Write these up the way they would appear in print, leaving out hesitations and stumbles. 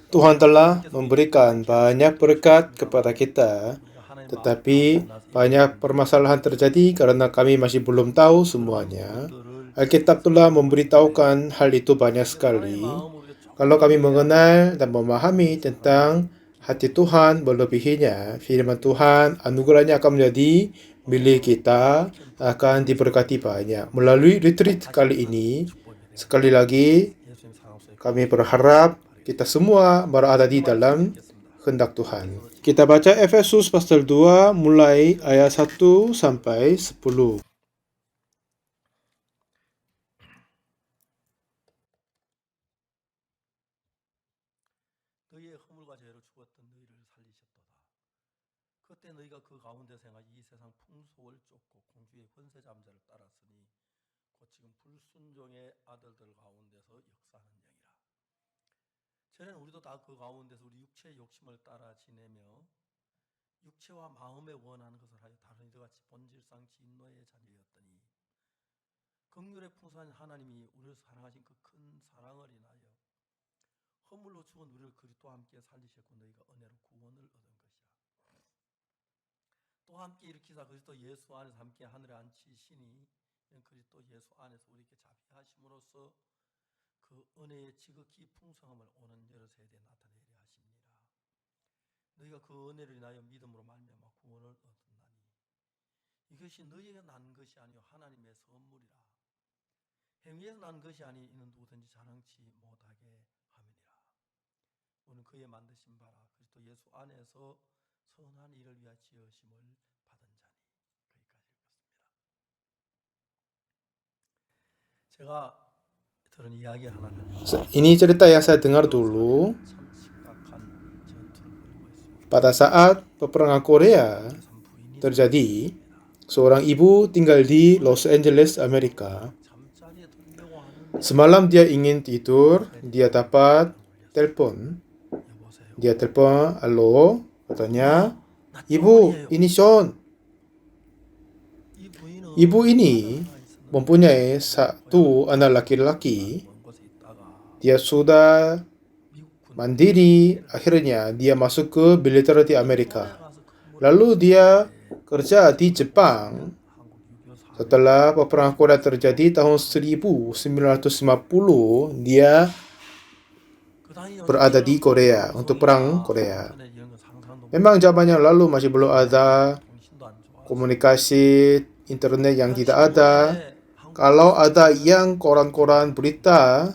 Tuhan telah memberikan banyak berkat kepada kita, tetapi banyak permasalahan terjadi karena kami masih belum tahu semuanya. Alkitab telah memberitahukan hal itu banyak sekali. Kalau kami mengenal dan memahami tentang hati Tuhan melebihinya, firman Tuhan, anugerahnya akan menjadi milik kita, akan diberkati banyak. Melalui retreat kali ini, sekali lagi, kami berharap kita semua berada di dalam kehendak Tuhan. Kita baca Efesus pasal 2 mulai ayat 1 sampai 10. 너희의 허물과 죄로 죽었던 너희를 살리셨도다. 그때 너희가 그 가운데서 행하여 이 세상 풍속을 쫓고 공주의 권세 잠자를 따랐으니 곧 지금 불순종의 아들들 가운데서 역사하는 영이라. 전에는 우리도 다 그 가운데서 우리 육체의 욕심을 따라 지내며 육체와 마음에 원하는 것을 하여 다른 이들 같이 본질상 진노의 자녀였더니 긍휼의 풍성한 하나님이 우리를 사랑하신 그 큰 사랑을 인하여 허물로 죽은 우리를 그리스도와 함께 살리셨고 너희가 은혜로 구원을 얻은 것이라. 또 함께 일으키사 그리스도 예수 안에서 함께 하늘에 앉히시니 그리스도 예수 안에서 우리에게 자비하심으로써 그 은혜의 지극히 풍성함을 오는 여러 세대에 나타내려 하십니다. 너희가 그 은혜를 인하여 믿음으로 말미암아 구원을 얻었나니 이것이 너희에게 난 것이 아니요 하나님의 선물이라. 행위에서 난 것이 아니 이는 누구든지 자랑치 못하게 함이니라. 우리는 그의 만드신 바라 그리스도 예수 안에서 선한 일을 위하여 지으심을 받은 자니. 거기까지 읽었습니다. 제가 들은 이야기 하나는 Ini cerita yang saya dengar dulu. 참 심각한 전투를 벌이고 있습니다. Pada saat peperangan Korea 참 부인이 terjadi, seorang ibu tinggal di Los Angeles, Amerika. 잠자리에 들려고 하는 Semalam dia ingin tidur, dia dapat telepon. 여보세요. Dia telepon, halo, katanya, 나 Ibu, 쪼리예요. ini Sean. 이 부인은 Ibu ini 하나 있었는데 mempunyai satu anak laki-laki. 먼 곳에 있다가 Dia sudah 미국 군 mandiri, akhirnya dia masuk ke militer di Amerika. 가서 근무를 Lalu dia kerja di Jepang. 한국 6.25 Setelah peperangan Korea terjadi tahun 1950, dia 그 당시 berada di Korea untuk perang Korea. 인터넷 이런 거 상상도 못 Memang zaman yang lalu masih belum ada 통신도 안 좋아. komunikasi internet yang tidak ada. Kalau ada yang koran-koran berita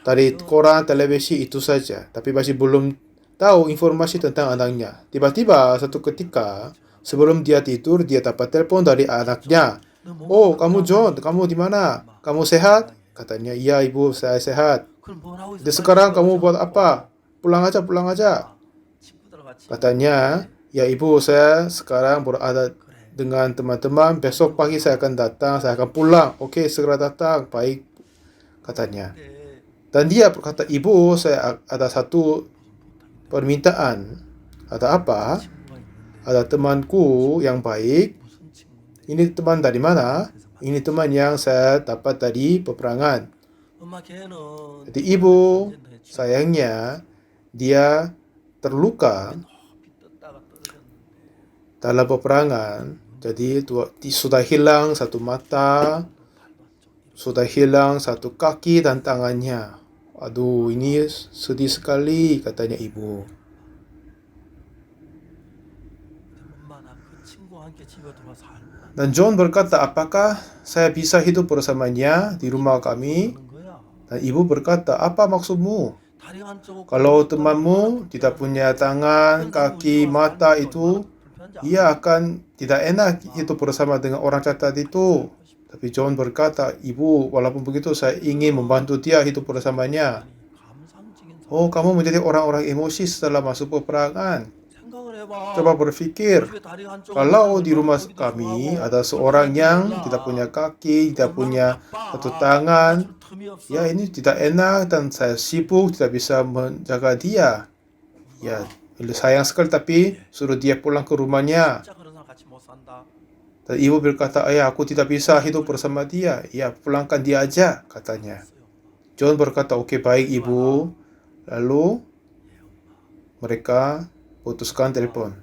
dari koran televisi itu saja, tapi masih belum tahu informasi tentang anaknya. Tiba-tiba satu ketika sebelum dia tidur, dia dapat telepon dari anaknya. Oh, kamu John, kamu di mana? Kamu sehat? Katanya, iya ibu, saya sehat. Dan sekarang kamu buat apa? Pulang aja, pulang aja. Katanya, ya ibu, saya sekarang berada dengan teman-teman. Besok pagi saya akan datang, saya akan pulang. Oke, segera datang. Baik, katanya. Dan dia berkata, ibu, saya ada satu permintaan. Ada apa? Ada temanku yang baik. Ini teman dari mana? Ini teman yang saya dapat dari peperangan. Jadi ibu, sayangnya dia terluka dalam peperangan. Jadi sudah hilang satu mata, sudah hilang satu kaki dan tangannya. Aduh, ini sedih sekali, katanya ibu. Dan John berkata, apakah saya bisa hidup bersamanya di rumah kami? Dan ibu berkata, apa maksudmu? Kalau temanmu tidak punya tangan, kaki, mata itu, ia akan tidak enak hidup bersama dengan orang cacat itu. Tapi John berkata, ibu, walaupun begitu saya ingin membantu dia hidup bersamanya. Oh, kamu menjadi orang-orang emosi setelah masuk peperangan. Coba berpikir, kalau di rumah kami ada seorang yang tidak punya kaki, tidak punya satu tangan, ya ini tidak enak dan saya sibuk, tidak bisa menjaga dia. Ya, sayang sekali, tapi suruh dia pulang ke rumahnya. Dan ibu berkata, ayah, aku tidak bisa hidup bersama dia. Ya, pulangkan dia aja, katanya. John berkata, oke, baik ibu. Lalu mereka putuskan telepon.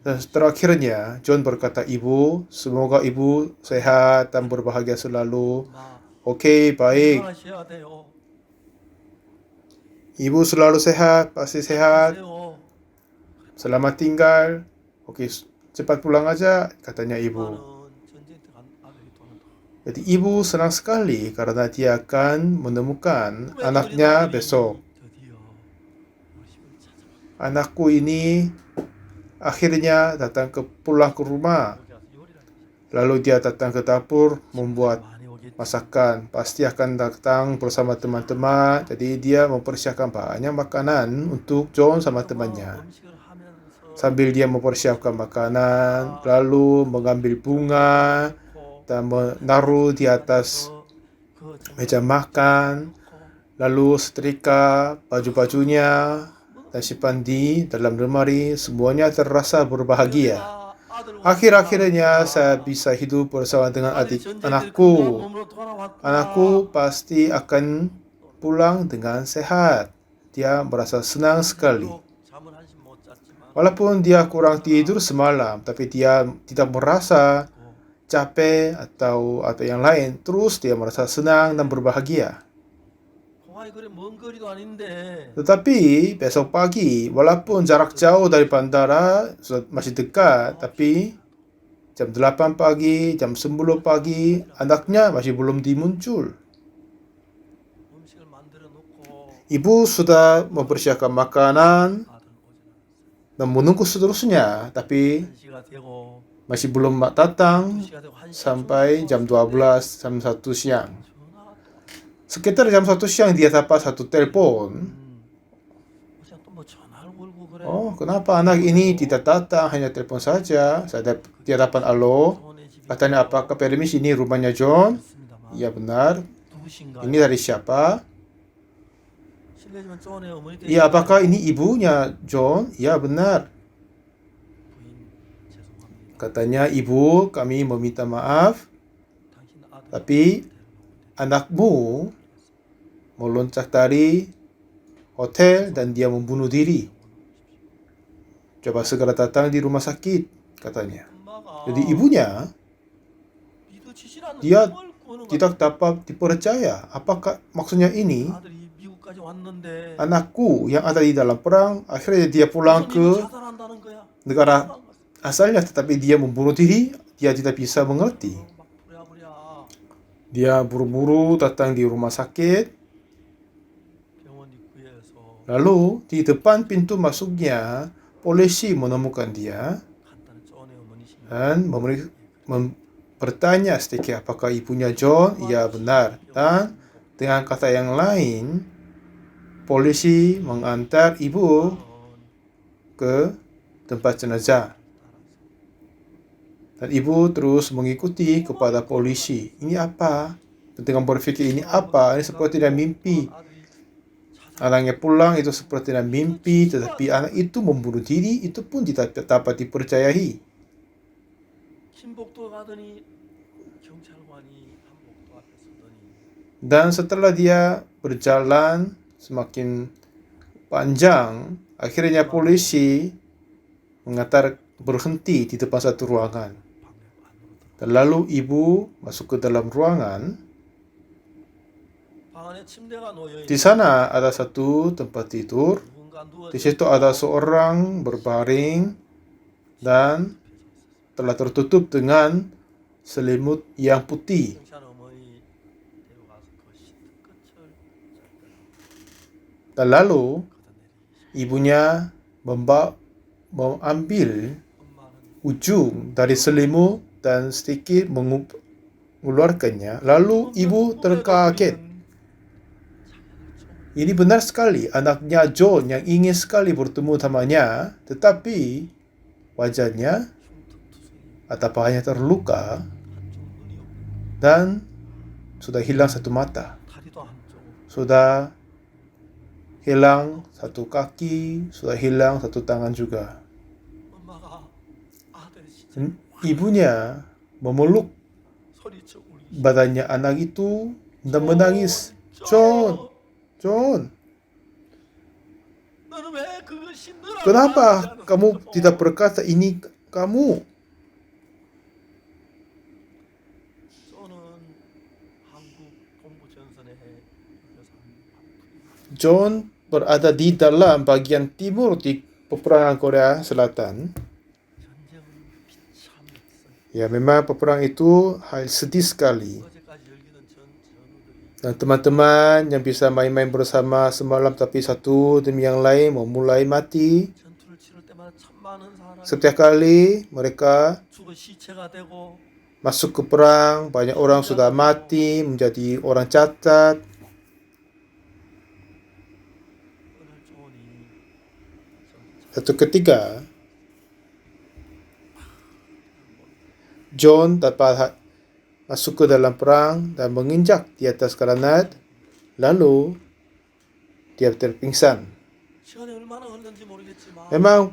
Dan terakhirnya John berkata, "Ibu, semoga ibu sehat dan berbahagia selalu." 엄마 Oke, baik. 건강하셔야 돼요. Ibu selalu sehat, pasti sehat. 가세요. Selamat tinggal. Oke, cepat pulang aja, katanya ibu. 엄마는 전쟁터 간 아들이 돌아온다. Jadi ibu senang sekali karena dia akan menemukan 꿈에 anaknya 그린 아들이 besok. 드디어 우리 집을 찾아와. Anakku ini akhirnya datang pulang ke rumah. 여기 와서 요리를 하기 시작했어요. Lalu dia datang ke dapur membuat 많이 오겠지. masakan. Pasti akan datang bersama teman-teman. Jadi dia mempersiapkan banyak makanan untuk John sama temannya. 음식을 하면서 Sambil dia mempersiapkan makanan, lalu mengambil bunga dan menaruh di atas 그 meja makan, lalu setrika baju-bajunya dan simpan di dalam lemari. Semuanya terasa berbahagia. Akhir-akhirnya saya bisa hidup bersama dengan anakku. Anakku pasti akan pulang dengan sehat. Dia merasa senang sekali. Walaupun dia kurang tidur semalam, tapi dia tidak merasa capek atau yang lain. Terus dia merasa senang dan berbahagia. 공항이 그래 먼 거리도 아닌데 Tetapi besok pagi, walaupun jarak jauh dari bandara masih dekat, tapi jam 8 pagi, jam 10 pagi, anaknya masih belum dimuncul. 음식을 만들어 놓고 Ibu sudah mempersiapkan makanan 아들은 오지 dan menunggu seterusnya, tapi 1시가 되고 masih belum datang 2시가 되고 1시 sampai jam 12, jam 1 siang. 전화가 또 Sekitar jam 1 siang dia dapat satu telepon. 그냥 또 뭐 전화를 걸고 그래. Oh, kenapa anak ini tidak datang, hanya telepon saja? Dia dapat alo. 조언의 집이 Katanya, apakah permisi ini rumahnya John? 있습니다만 Iya benar. 누구신가요? Ini dari siapa? 실례지만 조언의 어머니 Iya, apakah ini ibunya John? Iya benar. 부인 죄송합니다. Katanya, ibu, kami meminta maaf, 당신 아들 tapi anakmu meloncat dari hotel dan dia membunuh diri. Coba segera datang di rumah sakit, katanya. 엄마가 Jadi ibunya 믿어지질 않는 dia 뭘 꾸는 거야. tidak dapat dipercaya. Apakah maksudnya ini? 아들이 미국까지 왔는데 Anakku yang ada di dalam perang, akhirnya dia pulang 무슨 ke 일로 자살한다는 거야. negara asalnya, tetapi dia membunuh diri, dia tidak bisa mengerti. 막 부랴부랴 Dia buru-buru datang di rumah sakit, 병원 입구에서 lalu di depan pintu masuknya, polisi menemukan dia 간단한 조언의 어머니시냐. dan bertanya sedikit apakah ibunya John. Iya benar. Dan dengan kata yang lain, polisi mengantar ibu ke tempat jenazah. Dan ibu terus mengikuti kepada polisi. Ini apa? Dengan berpikir ini apa? Ini seperti dalam mimpi. Anaknya pulang itu seperti dalam mimpi, tetapi anak itu membunuh diri, itu pun tidak dapat dipercayai. 신복도 가더니 경찰관이 한복도 앞에 서더니 Dan setelah dia berjalan semakin panjang, akhirnya polisi berhenti di depan satu ruangan. 방에 안으로 들어. Dan lalu ibu masuk ke dalam ruangan. 방 안에 침대가 놓여 Di sana ada satu tempat tidur. 누군가 누워 Di situ ada seorang berbaring dan telah tertutup dengan selimut yang putih. 경찰 어머니 데려가서 그 시트 끝을 Dan lalu 걷어내리기 ibunya mengambil 엄마는 ujung dari selimut dan sedikit mengeluarkannya. Lalu ibu terkaget. Ini benar sekali, anaknya John yang ingin sekali bertemu temannya, tetapi wajahnya atau pahanya terluka 한쪽 눈이 없고 dan sudah hilang satu mata. 다리도 한쪽 Sudah hilang satu kaki, sudah hilang satu tangan juga. 엄마가 아들 진짜 Ibunya memeluk 소리쳐 울기 badannya anak itu dan menangis. John, John, 너는 왜 그것이 너라고 kenapa 말하지 않았어? kamu tidak berkata ini kamu? 저는 한국 동부전선에 그래서 John berada di dalam bagian timur di peperangan Korea Selatan. 전쟁은 비참했어요. Ya, memang peperangan itu hal sedih sekali. 어제까지 열기던 전우들이 Dan teman-teman yang bisa main-main bersama semalam tapi satu demi yang lain mau mulai mati. 전투를 치를 때마다 참 많은 사람이 Setiap kali mereka 죽어 시체가 되고 masuk ke perang, banyak orang sudah mati, menjadi orang cacat. 오늘 조언이 Satu ketika, John dapat masuk ke dalam perang dan menginjak di atas granat. Lalu, dia terpingsan. 시간이 얼마나 흘렀는지 모르겠지만 Memang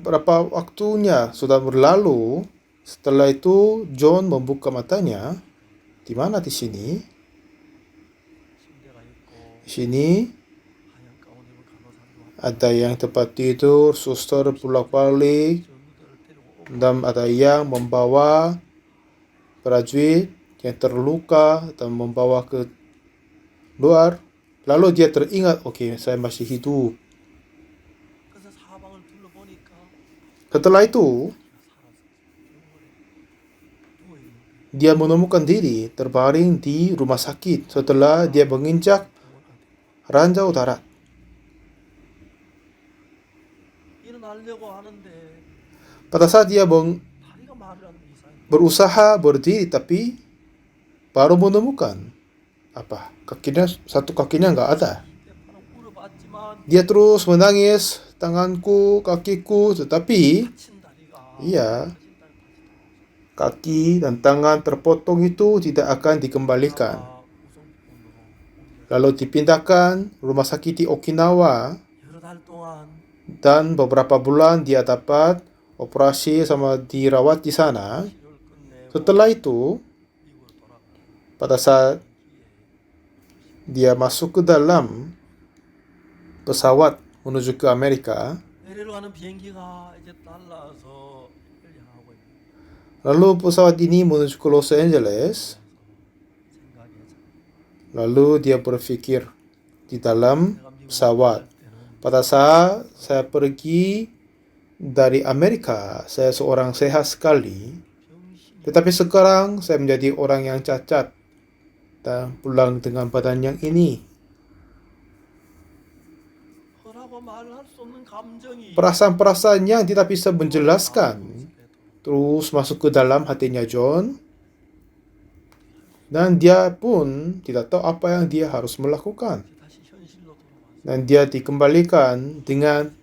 berapa waktunya sudah berlalu. Setelah itu, John membuka matanya. Di mana di sini? 침대가 있고 Di sini 하얀 가운 입은 간호사도 ada yang tempat tidur, suster bolak-balik, 전우들을 데리고 오고 dan ada yang membawa prajurit yang terluka dan membawa ke luar. Lalu dia teringat, oke, saya masih hidup. 그래서 사방을 둘러보니까 Setelah itu, 살았어. 병원에 누워 있는데 dia menemukan diri terbaring di rumah sakit setelah dia menginjak 병원 안에 ranjau darat. 일어나려고 하는데 Pada saat dia 다리가 말을 안 돼 이상해. berusaha berdiri tapi baru menemukan satu kakinya nggak ada. 때파는 울어봤지만 Dia terus menangis, tanganku, kakiku, tetapi 다친 다리가 iya, 다친 다리 kaki dan tangan terpotong itu tidak akan dikembalikan. 우선병원으로 Lalu dipindahkan rumah sakit di Okinawa 여러 달 동안 dan beberapa bulan dia dapat operasi sama dirawat di sana. 치료를 끝내고 Setelah itu, 미국으로 돌아가 pada saat dia masuk ke dalam pesawat menuju ke Amerika, LA로 가는 비행기가 이제 달라서 LA 향하고 있는 lalu pesawat ini menuju ke Los Angeles, 생각에 lalu dia berpikir di dalam 내가 미국 pesawat. 갈 때는 Pada saat saya pergi dari Amerika, saya seorang sehat sekali. 병신이 Tetapi sekarang saya menjadi orang yang cacat dan pulang dengan badan yang ini. 허라고 말할 수 없는 감정이 Perasaan-perasaan yang tidak bisa menjelaskan terus masuk ke dalam hatinya John. Dan dia pun tidak tahu apa yang dia harus melakukan. 다시 현실로 돌아와서 Dan dia dikembalikan dengan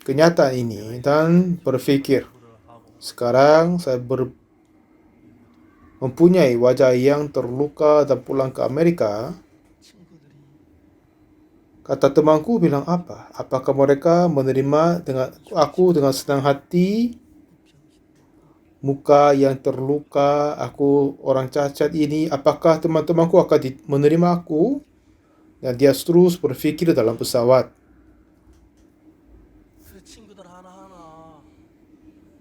kenyataan ini dan berpikir, 하고 sekarang saya mempunyai wajah yang terluka dan pulang ke Amerika. 친구들이 Kata temanku bilang apa? Apakah mereka menerima aku dengan senang hati? Muka yang terluka, aku orang cacat ini, apakah teman-temanku akan menerima aku? Dan dia terus berpikir dalam pesawat. 그 친구들 하나하나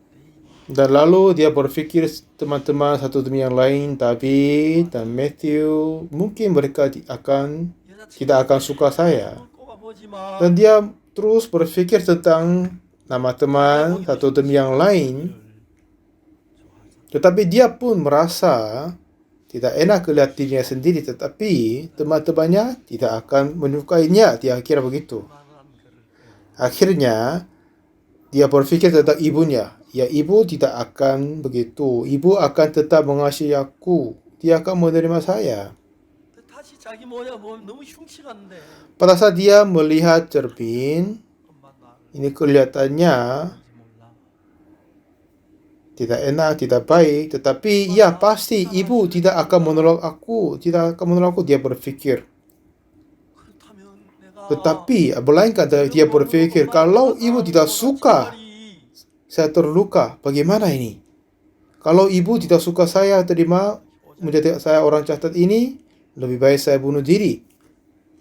내 입을 Dan lalu dia berpikir teman-teman satu demi yang lain, David dan Matthew, mungkin mereka tidak akan suka saya. 꼽아보지만 Dan dia terus berpikir tentang nama teman satu demi yang lain. Tetapi dia pun merasa tidak enak melihat dirinya sendiri, tetapi teman-temannya tidak akan menyukainya. Dia kira begitu. Akhirnya, dia berpikir tentang ibunya. Ya, ibu tidak akan begitu. Ibu akan tetap mengasihi aku. Dia akan menerima saya. 다시 자기 모양 보면 너무 흉측한데 Pada saat dia melihat cermin, 엄마 나를 ini kelihatannya 몰라 tidak enak, tidak baik. Tetapi ya pasti ibu tidak akan menolak aku. Tidak akan menolak aku, dia berpikir. 그렇다면 내가 Tetapi, melainkan dia berpikir, kalau ibu tidak suka saya terluka, bagaimana ini? Kalau ibu tidak suka saya terima menjadi saya orang cacat ini, lebih baik saya bunuh diri.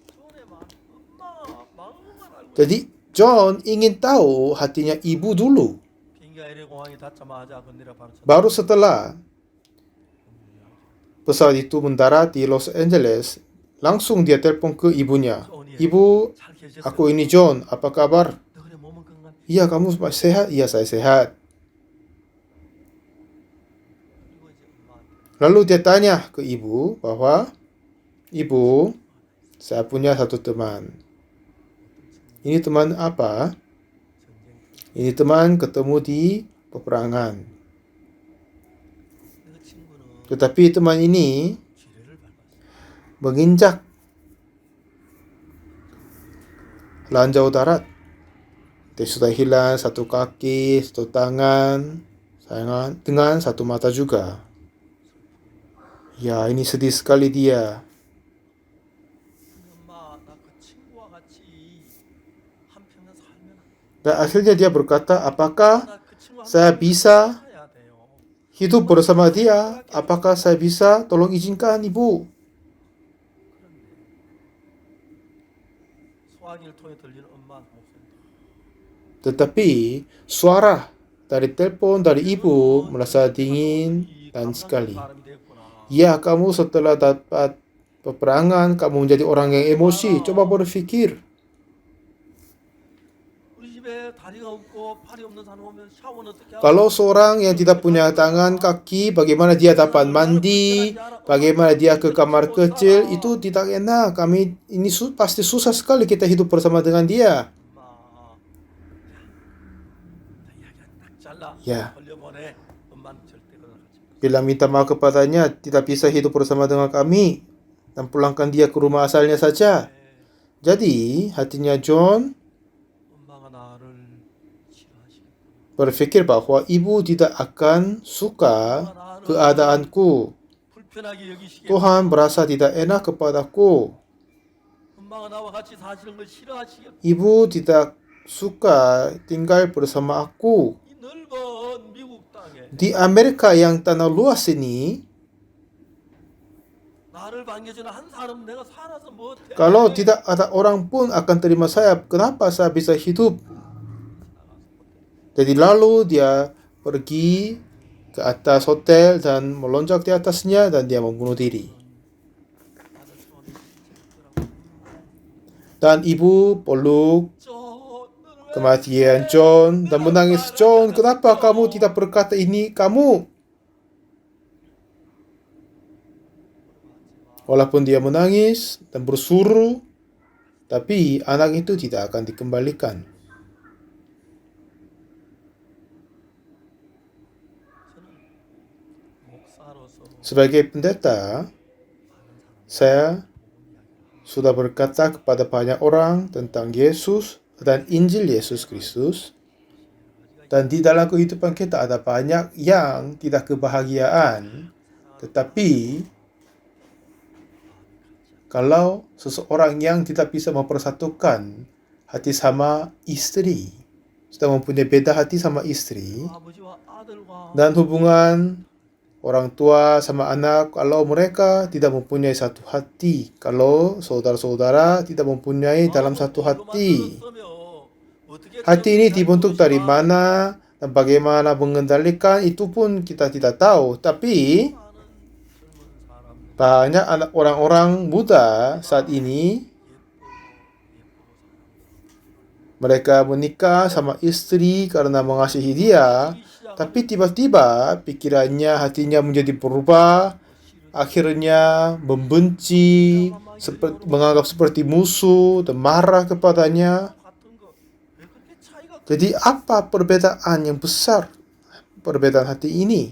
존의 엄마 마음만 알고 Jadi John ingin tahu hatinya ibu dulu. 비행기가 LA 공항에 닿자마자 건드려 바로 쳤다. Baru setelah pesawat itu mendarat di Los Angeles, langsung dia telepon ke ibunya. Ibu, 잘 계셨어요? aku ini John, apa kabar? 너 그래 몸은 건강? Iya, kamu masih sehat? Iya, saya sehat. 이거 이제 엄마한테 Lalu dia tanya ke ibu bahwa, ibu, saya punya satu teman. Ini teman apa? 전쟁. Ini teman ketemu di peperangan. 그 친구는 Tetapi teman ini 지뢰를 밟았어요. menginjak lanjau darat. Dia sudah hilang satu kaki, satu tangan, dengan satu mata juga. Ya, ini sedih sekali dia. 엄마 나 그 친구와 같이 한평생 살면 안 돼. Dan akhirnya dia berkata, apakah 나 그 친구와 saya 함께 bisa 살아야 돼요. hidup bersama dia? Apakah saya bisa? Tolong izinkan ibu. 소화기를 통해 들리는 엄마 목소리. Tetapi suara dari telepon dari ibu merasa dingin dan sekali. 사람이 됐구나. Ya, kamu setelah dapat peperangan, kamu menjadi orang yang emosi. Coba berpikir. 우리 집에 다리가 없고 팔이 없는 사람 오면 샤워는 어떻게 하고? Kalau seorang yang tidak punya tangan, kaki, bagaimana dia dapat mandi, bagaimana dia ke kamar kecil, itu tidak enak. Kami ini pasti susah sekali kita hidup bersama dengan dia. 엄마. 이야기가 딱 잘라. Ya. 돌려보내. 엄마는 절대 그런 거 하지 마. Bilang minta maaf kepadanya, tidak bisa hidup bersama dengan kami, dan pulangkan dia ke rumah asalnya saja. Jadi, hatinya John 엄마가 나를 싫어하시겠구나. berpikir bahwa ibu tidak akan suka keadaanku. 불편하게 여기시겠구나. Tuhan berasa tidak enak kepadaku. 엄마가 나와 같이 사시는 걸 싫어하시겠구나. Ibu tidak suka tinggal bersama aku. 이 넓은 미국 땅에 Di Amerika yang tanah luas ini, 나를 반겨주는 한 사람 내가 살아서 못해. kalau tidak ada orang pun akan terima saya, kenapa saya bisa hidup? Jadi lalu dia pergi ke atas hotel dan melonjak di atasnya dan dia membunuh diri. Dan ibu peluk kematian John dan menangis. John, kenapa kamu tidak berkata ini? Kamu. Walaupun dia menangis dan bersuruh, tapi anak itu tidak akan dikembalikan. Sebagai pendeta, saya sudah berkata kepada banyak orang tentang Yesus dan Injil Yesus Kristus. Dan di dalam kehidupan kita ada banyak yang tidak kebahagiaan. Tetapi kalau seseorang yang tidak bisa mempersatukan hati sama istri, sudah mempunyai beda hati sama istri, 아버지와 아들과 dan hubungan orang tua sama anak, kalau mereka tidak mempunyai satu hati, kalau saudara-saudara tidak mempunyai dalam satu hati, hati ini dibentuk dari mana dan bagaimana mengendalikan itu pun kita tidak tahu. Tapi banyak anak orang-orang muda saat ini, mereka menikah sama istri karena mengasihi dia, tapi tiba-tiba pikirannya, hatinya menjadi berubah, akhirnya membenci, menganggap seperti musuh, dan marah kepadanya. Jadi apa perbedaan yang besar? Perbedaan hati ini.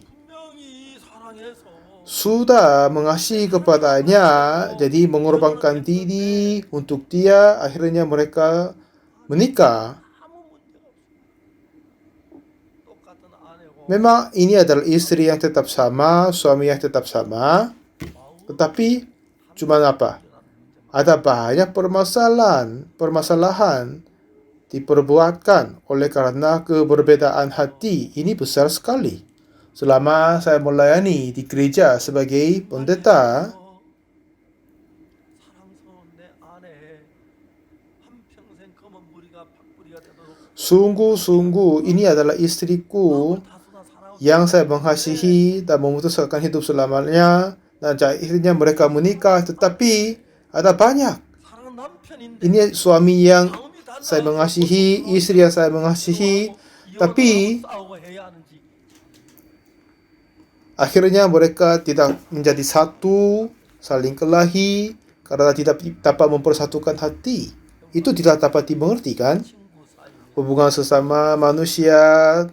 Sudah mengasihi kepadanya, jadi mengorbankan diri untuk dia, akhirnya mereka menikah. Memang ini adalah istri yang tetap sama, suami yang tetap sama, tetapi cuma apa? Ada banyak permasalahan diperbuatkan oleh karena keberbedaan hati. Ini besar sekali. Selama saya melayani di gereja sebagai pendeta, Sungguh-sungguh ini adalah istriku yang saya mengasihi dan memutuskan hidup selamanya, dan akhirnya mereka menikah. Tetapi ada banyak. 사랑하는 남편인데 Ini suami yang 마음이 saya 달라서 mengasihi, istri yang saya mengasihi, 이혼을 tapi 싸우고 해야 하는지 akhirnya mereka tidak menjadi satu, saling kelahi karena tidak dapat mempersatukan hati. Itu tidak dapat dimengerti kan? 친구 사이에 Hubungan sesama manusia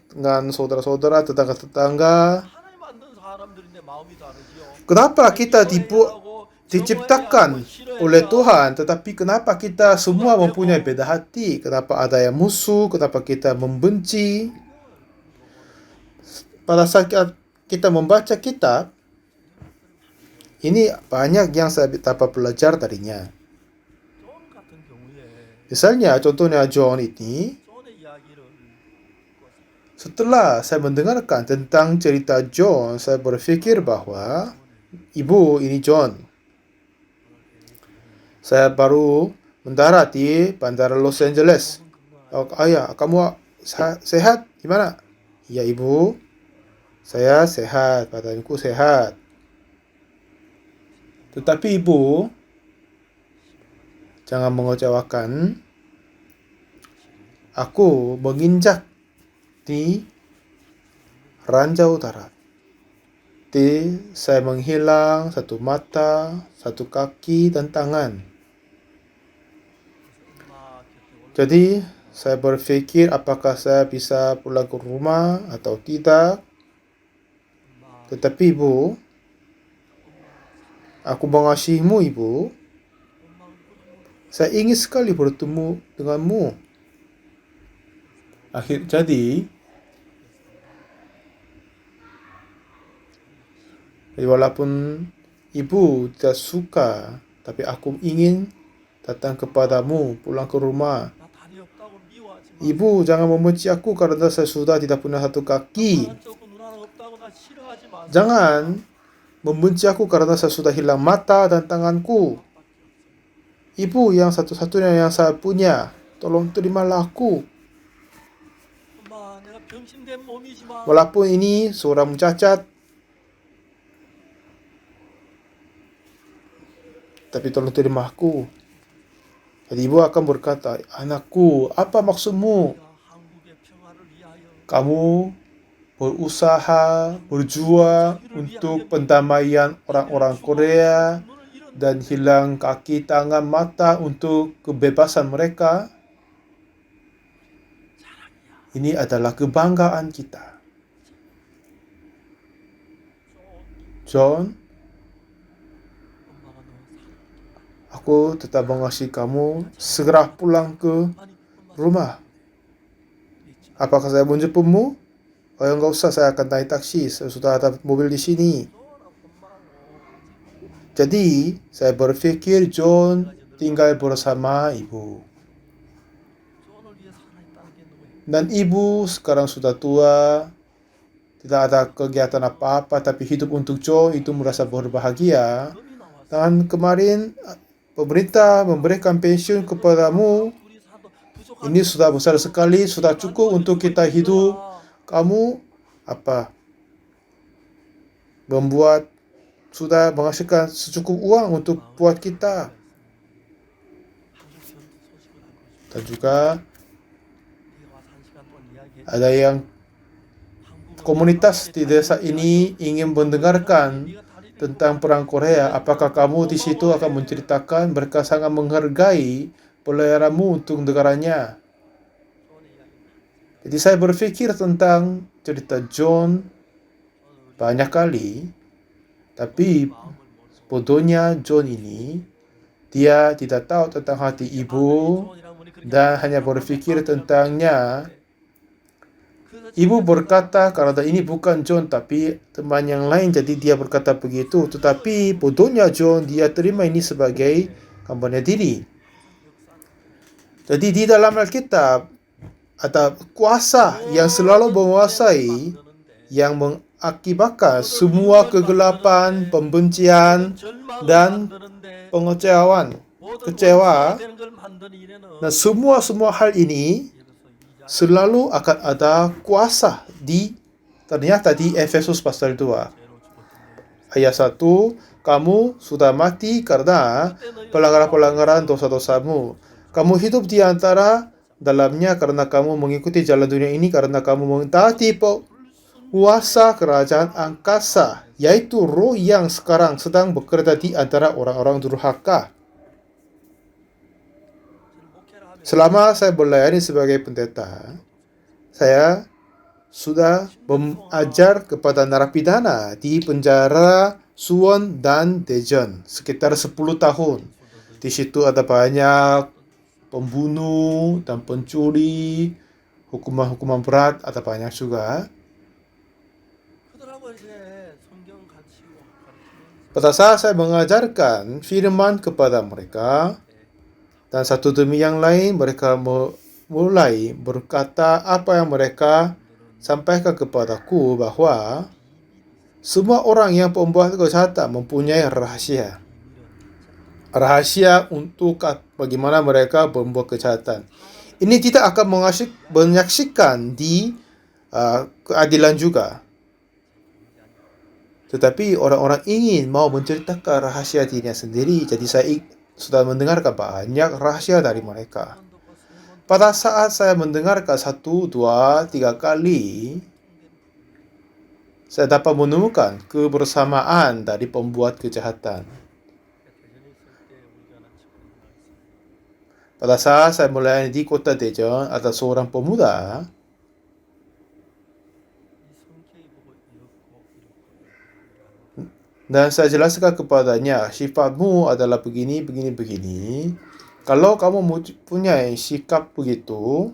dengan saudara-saudara, tetangga-tetangga. 하나님 만든 사람들인데 마음이 다르지요. Kenapa kita 이거해하고 diciptakan oleh Tuhan, tetapi kenapa kita semua mempunyai beda hati? Kenapa ada yang musuh? Kenapa kita membenci? Pada saat kita membaca kitab, ini banyak yang saya dapat belajar darinya. 존 같은 경우에 Misalnya, contohnya John ini, 존의 이야기를 setelah saya mendengarkan tentang cerita John, saya berpikir bahwa ibu ini John. Saya baru mendarat di Bandara Los Angeles. Oh, ayah, kamu sehat? Gimana? Ya ibu, saya sehat, badanku sehat. Tetapi ibu, jangan mengecewakan. Aku menginjak di ranjau darat. Saya menghilang satu mata, satu kaki, dan tangan. Jadi, saya berpikir apakah saya bisa pulang ke rumah atau tidak. Tetapi ibu, aku mengasihimu ibu. Saya ingin sekali bertemu denganmu. Jadi walaupun ibu tidak suka, tapi aku ingin datang kepadamu, pulang ke rumah. 나 다리 없다고 미워하지 마. Ibu jangan membenci aku karena saya sudah tidak punya satu kaki. 한쪽은 눈 하나 없다고 나 싫어하지 마. Jangan membenci aku karena saya sudah hilang mata dan tanganku. Ibu yang satu-satunya yang saya punya, tolong terimalah aku. 엄마, 내가 병신된 몸이지만 Walaupun ini seorang cacat, tapi tolong terima aku. Jadi ibu akan berkata, anakku, apa maksudmu? 내가 한국의 평화를 위하여 Kamu berusaha, berjuang untuk pendamaian orang-orang Korea 눈을 잃은 dan hilang kaki, tangan, mata untuk kebebasan mereka. Ini adalah kebanggaan kita. John, 엄마가 너 aku tetap mengasihi kamu. Segera pulang ke 아니 엄마 rumah. 믿지 마. Apakah saya menjemputmu? Oh, enggak usah, saya akan naik taksi. Saya sudah ada mobil di sini. Jadi, saya berpikir John tinggal bersama ibu. 존을 위해 살아있다는 게 너무 Dan ibu sekarang sudah tua, tidak ada kegiatan apa-apa, tapi hidup untuk John itu merasa berbahagia. 겁이 나왔어. Dan kemarin pemerintah memberikan pensiun kepadamu. 둘이 사도 부족한 Ini sudah besar sekali, sudah cukup untuk kita hidup. Kamu apa? Sudah menghasilkan secukup uang untuk buat kita. Dan juga ada yang komunitas di desa ini ingin mendengarkan tentang perang Korea. Apakah kamu di situ akan menceritakan mereka sangat menghargai pelayaranmu untuk negaranya? Jadi saya berpikir tentang cerita John banyak kali, tapi bodohnya John ini, dia tidak tahu tentang hati ibu dan hanya berpikir tentangnya. Ibu berkata karena ini bukan John tapi teman yang lain, jadi dia berkata begitu. Tetapi bodohnya John, dia terima ini sebagai kampanye diri. Jadi di dalam Alkitab ada kuasa yang selalu menguasai, yang mengakibatkan semua kegelapan, pembencian, dan kecewa. Dan semua hal ini selalu akan ada kuasa ternyata di Efesus pasal 2 죄로 죽었던 너희를 ayat 1, kamu sudah mati karena pelanggaran-pelanggaran dosa-dosamu. Kamu hidup di antara dalamnya karena kamu mengikuti jalan dunia ini, karena kamu mentaati kuasa kerajaan angkasa, yaitu roh yang sekarang sedang bekerja di antara orang-orang durhaka. 저는 목회를 하면서 Selama saya melayani sebagai pendeta, saya sudah mengajar kepada narapidana di penjara Suwon dan Daejeon sekitar 10 tahun. Di situ ada banyak pembunuh dan pencuri, hukuman-hukuman berat ada banyak juga. 그들하고 이제 성경 가르치고 가르치면서 Pada saat saya mengajarkan firman kepada mereka, dan satu demi yang lain mereka mulai berkata apa yang mereka sampaikan kepadaku, bahwa semua orang yang pembuat kejahatan mempunyai rahasia. Rahasia untuk bagaimana mereka membuat kejahatan. Ini tidak akan menyaksikan di keadilan juga. Tetapi orang-orang ingin mau menceritakan rahasia dirinya sendiri. Jadi saya sudah mendengarkan banyak rahasia dari mereka. Pada saat saya mendengarkan 1, 2, 3 kali, saya dapat menemukan kebersamaan dari pembuat kejahatan. 대전에 있을 때 우리가 난 친구를 만났어요. Pada saat saya melayani di kota Daejeon, ada seorang pemuda. 이 성격이 보고 이렇고 Dan saya jelaskan kepadanya, sifatmu adalah begini, begini, begini. Kalau kamu punya sikap begitu,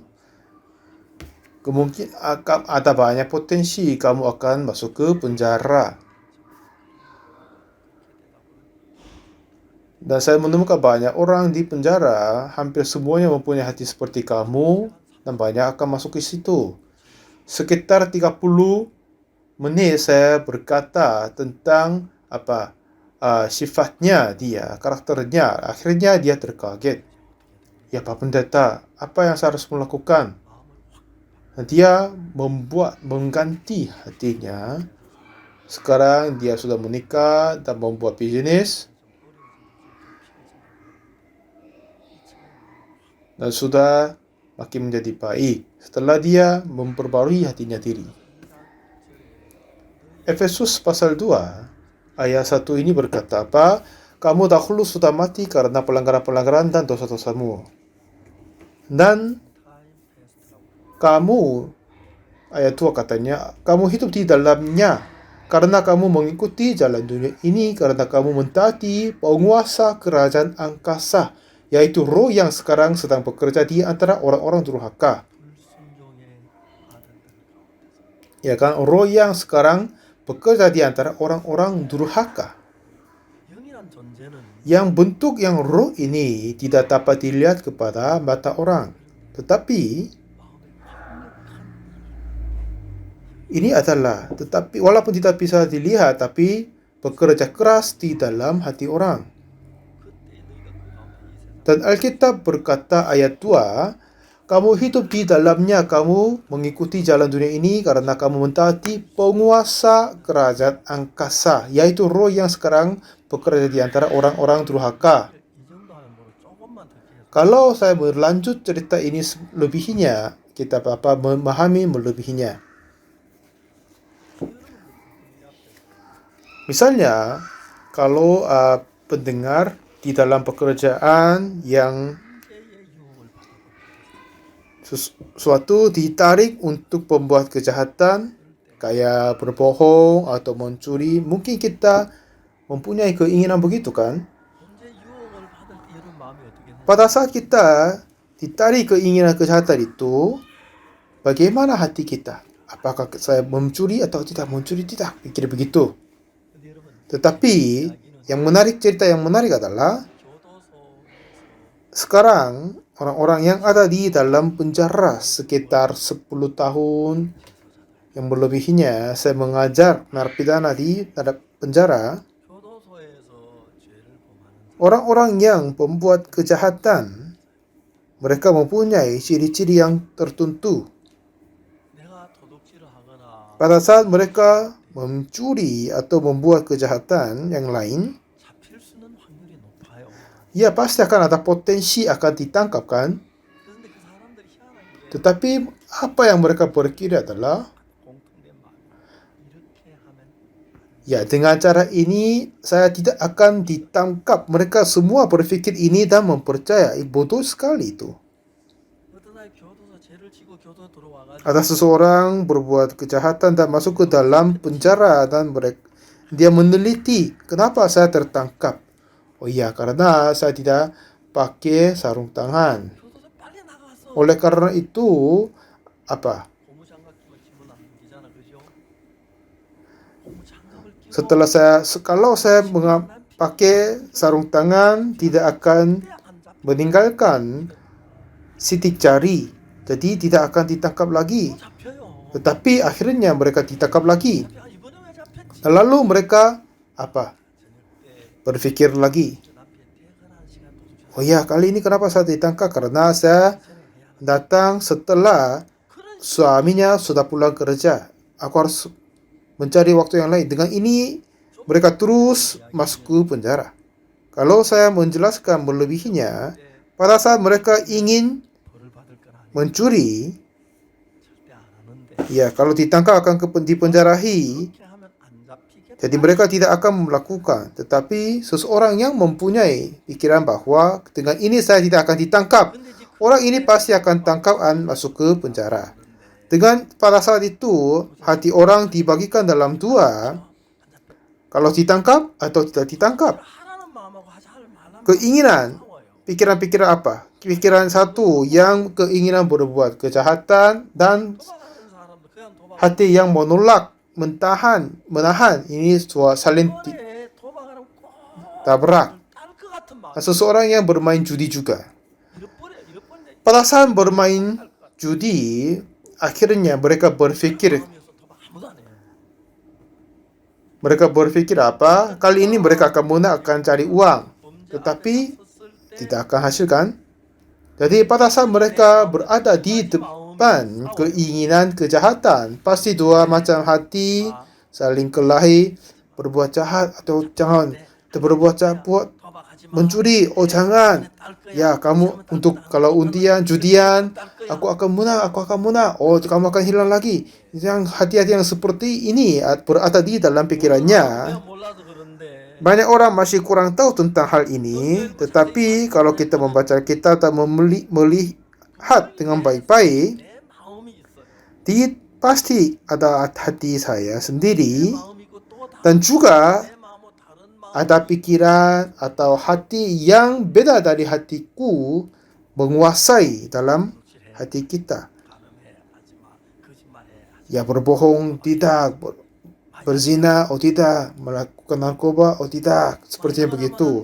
kemungkinan akan ada banyak potensi kamu akan masuk ke penjara. Dan saya menemukan banyak orang di penjara, hampir semuanya mempunyai hati seperti kamu, dan banyak akan masuk ke situ. Sekitar 30 menit saya berkata tentang sifatnya dia, karakternya. Akhirnya dia terkaget. Ya Pak Pendeta, apa yang saya harus melakukan? Dan dia mengganti hatinya. Sekarang dia sudah menikah dan membuat bisnis. Dan sudah makin menjadi baik setelah dia memperbarui hatinya diri. Efesus pasal 2 ayat 1 ini berkata apa? Kamu dahulu sudah mati karena pelanggaran-pelanggaran dan dosa-dosamu. Dan kamu, ayat 2 katanya, kamu hidup di dalamnya karena kamu mengikuti jalan dunia ini, karena kamu mentaati penguasa kerajaan angkasa, yaitu roh yang sekarang sedang bekerja di antara orang-orang durhaka. Ya kan, roh yang sekarang bekerja di antara orang-orang durhaka. Yang bentuk yang roh ini tidak dapat dilihat kepada mata orang. Tetapi ini adalah, walaupun tidak bisa dilihat, tapi bekerja keras di dalam hati orang. Dan Alkitab berkata ayat 2, kamu hidup di dalamnya, kamu mengikuti jalan dunia ini karena kamu mentaati penguasa kerajaan angkasa, yaitu roh yang sekarang bekerja di antara orang-orang durhaka. Kalau saya berlanjut cerita ini lebihnya, kita memahami melebihinya. Misalnya, kalau pendengar di dalam pekerjaan yang sesuatu ditarik untuk membuat kejahatan, kayak berbohong atau mencuri, mungkin kita mempunyai keinginan begitu kan? Pada saat kita ditarik keinginan kejahatan itu, bagaimana hati kita? Apakah saya mencuri atau tidak mencuri? Tidak, pikir begitu. Tetapi cerita yang menarik adalah sekarang orang-orang yang ada di dalam penjara sekitar 10 tahun yang melebihinya, saya mengajar narapidana di penjara. Orang-orang yang pembuat kejahatan mereka mempunyai ciri-ciri yang tertentu. 내가 도둑질을 하거나 Pada saat mereka mencuri atau membuat kejahatan yang lain, 잡힐 수는 확률이 높아요. ia pasti akan ada potensi akan ditangkap kan? 그런데 그 사람들이 희한한 게 Tetapi apa yang mereka berkira adalah, 공통된 마음이 이렇게 하면 ya dengan cara ini saya tidak akan ditangkap. Mereka semua berpikir ini dan mempercayai. Bodoh sekali itu. 어떤 아이 교도소 죄를 지고 교도소 들어와가지고 Ada seseorang berbuat kejahatan dan masuk ke dalam penjara dan dia meneliti kenapa saya tertangkap. Oh iya, karena saya tidak pakai sarung tangan. 교도소 빨리 나가서 Oleh karena itu, apa? 고무장갑 끼면 신문 안 넘기잖아, 그죠? 고무장갑을 끼고 Kalau saya pakai sarung tangan, tidak akan 절대 안 잡혀. meninggalkan sidik jari. Jadi tidak akan ditangkap lagi. 또 잡혀요. Tetapi akhirnya mereka ditangkap lagi. 잡혀. 이번에 왜 잡혔지? Lalu mereka apa? 저녁 때 Berpikir lagi. 저 남편 퇴근하는 시간 도둑질 Oh ya, kali ini kenapa saya ditangkap? Karena saya datang setelah 그런 suaminya sudah pulang kerja. Aku harus mencari waktu yang lain. Dengan ini mereka terus masuk ke penjara. Kalau saya menjelaskan melebihinya, pada saat mereka ingin 벌을 받을 건 아니에요. mencuri, 절대 안 하는데 ya kalau ditangkap akan dipenjarahi. 그렇게 하면 안 잡히겠다. Jadi mereka tidak akan melakukan. Tetapi seseorang yang mempunyai pikiran bahwa dengan ini saya tidak akan ditangkap. 근데 이제 Orang ini pasti akan tangkap dan masuk ke penjara. Dengan pada saat itu, hati orang dibagikan dalam dua. Kalau ditangkap atau tidak ditangkap. 하라는 마음하고 하지 않을 만한 Keinginan. 싸워요. Pikiran-pikiran apa? Pikiran satu yang keinginan berbuat kejahatan dan 도박하는 사람도 그냥 도박. hati yang menolak, menahan. Ini saling 이번에 도박하면 꼭 tabrak. 딸것 같은 마음. Seseorang yang bermain judi juga. 잃어버려. Pada saat bermain judi, akhirnya mereka berpikir 마음이어서 도박 아무도 안 해요. Mereka berpikir apa? Kali ini mereka akan cari uang. Tetapi tidak akan hasilkan. Jadi pada saat mereka berada di depan keinginan kejahatan, pasti dua macam hati saling kelahi, berbuat jahat atau jangan berbuat jahat, mencuri. Oh jangan. Ya kamu untuk kalau undian, judian, aku akan menang. Oh kamu akan hilang lagi. Yang hati-hati yang seperti ini berada di dalam pikirannya. 몰라서 그런데 Banyak orang masih kurang tahu tentang hal ini. Tetapi kalau kita membaca kitab dan melihat dengan baik-baik, 내 마음이 있어요. pasti ada hati saya sendiri 마음이고 또 dan juga 내 마음은 다른 마음. ada pikiran atau hati yang beda dari hatiku menguasai dalam hati kita. 가늠해 하지 마. 거짓말해 하지 Ya berbohong tidak, berzina oh tidak, melakukan narkoba oh tidak, sepertinya begitu.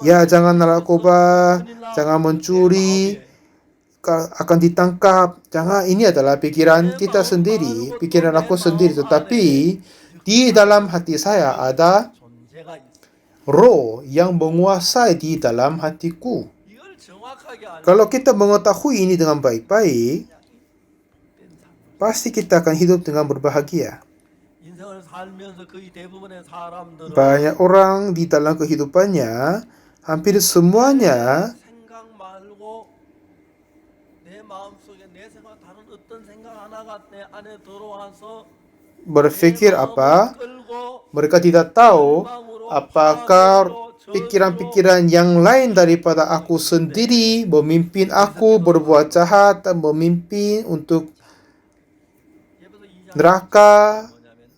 Ya jangan narkoba, jangan mencuri, akan ditangkap. Jangan, ini adalah pikiran kita sendiri, pikiran aku sendiri. Tetapi di dalam hati saya ada 존재가 있어. roh yang menguasai di dalam hatiku. 이걸 정확하게 아는 Kalau kita mengetahui ini dengan baik-baik, pasti kita akan hidup dengan berbahagia. 인생을 살면서 거의 대부분의 사람들은 Banyak orang di dalam kehidupannya, hampir semuanya 생각 말고 내 마음속에 내 생각 다른 어떤 생각 하나가 내 안에 들어와서 berpikir apa? Mereka tidak tahu apakah pikiran-pikiran yang lain daripada aku sendiri memimpin aku berbuat jahat dan memimpin untuk neraka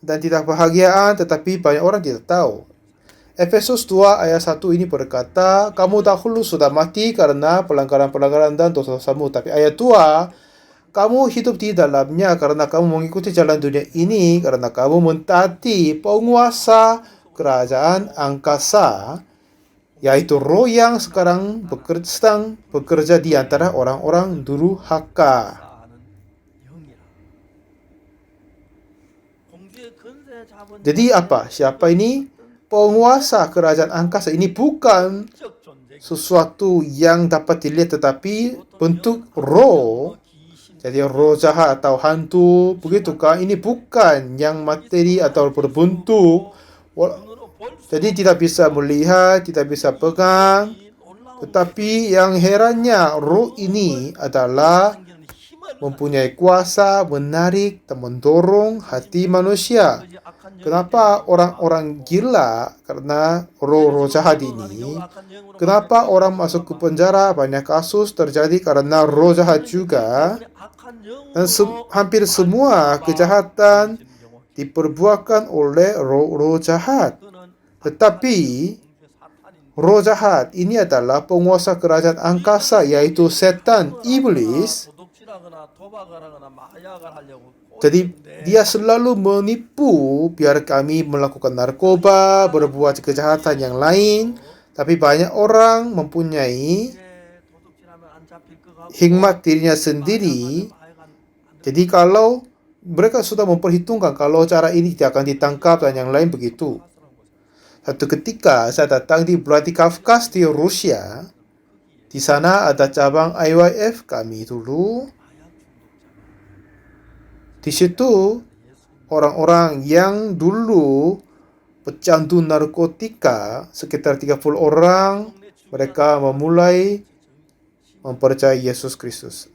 dan tidak bahagiaan, tetapi banyak orang tidak tahu. Efesus 2 ayat 1 ini berkata, kamu dahulu sudah mati karena pelanggaran-pelanggaran dan dosa-dosamu. Tapi ayat 2, kamu hidup di dalamnya karena kamu mengikuti jalan dunia ini, karena kamu mentaati penguasa kerajaan angkasa, yaitu roh yang sekarang sedang bekerja di antara orang-orang durhaka. Jadi apa? Siapa ini? Penguasa kerajaan angkasa ini bukan sesuatu yang dapat dilihat tetapi bentuk roh, jadi roh jahat atau hantu, begitukah? Ini bukan yang materi atau berbentuk, jadi tidak bisa melihat, tidak bisa pegang. Tetapi yang herannya, roh ini adalah mempunyai kuasa menarik dan mendorong hati manusia. Kenapa orang-orang gila karena roh-roh jahat ini? Kenapa orang masuk ke penjara? Banyak kasus terjadi karena roh jahat juga. Dan hampir semua kejahatan diperbuatkan oleh roh-roh jahat. Tetapi roh jahat ini adalah penguasa kerajaan angkasa, yaitu setan, iblis. Jadi dia selalu menipu biar kami melakukan narkoba, berbuat kejahatan yang lain. Tapi banyak orang mempunyai hikmat dirinya sendiri. Jadi kalau mereka sudah memperhitungkan kalau cara ini tidak akan ditangkap dan yang lain begitu. Satu ketika saya datang di Vladikavkaz di Rusia. Di sana ada cabang IYF kami dulu. Di situ orang-orang yang dulu pecandu narkotika, sekitar 30 orang, mereka memulai mempercayai Yesus Kristus.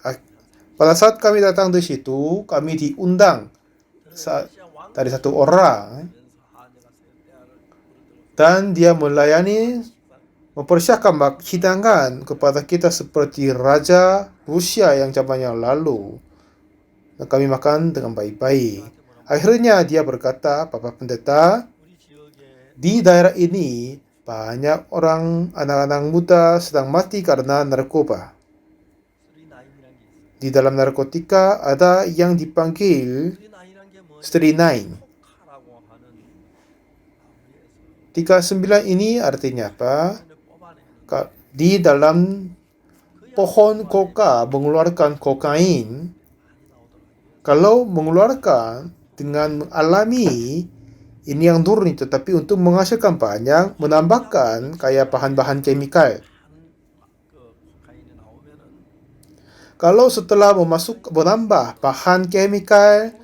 Pada saat kami datang di situ, kami diundang dari satu orang, dan dia melayani, mempersiapkan hidangan kepada kita seperti Raja Rusia yang zamannya lalu. Dan kami makan dengan baik-baik. Akhirnya dia berkata, Bapak Pendeta, di daerah ini banyak orang, anak-anak muda sedang mati karena narkoba. Di dalam narkotika ada yang dipanggil strychnine. 39 ini artinya apa? Di dalam pohon koka mengeluarkan kokain. Kalau mengeluarkan dengan alami, ini yang murni, tetapi untuk menghasilkan banyak, menambahkan kayak bahan-bahan kimia. Kalau setelah menambah bahan kimia,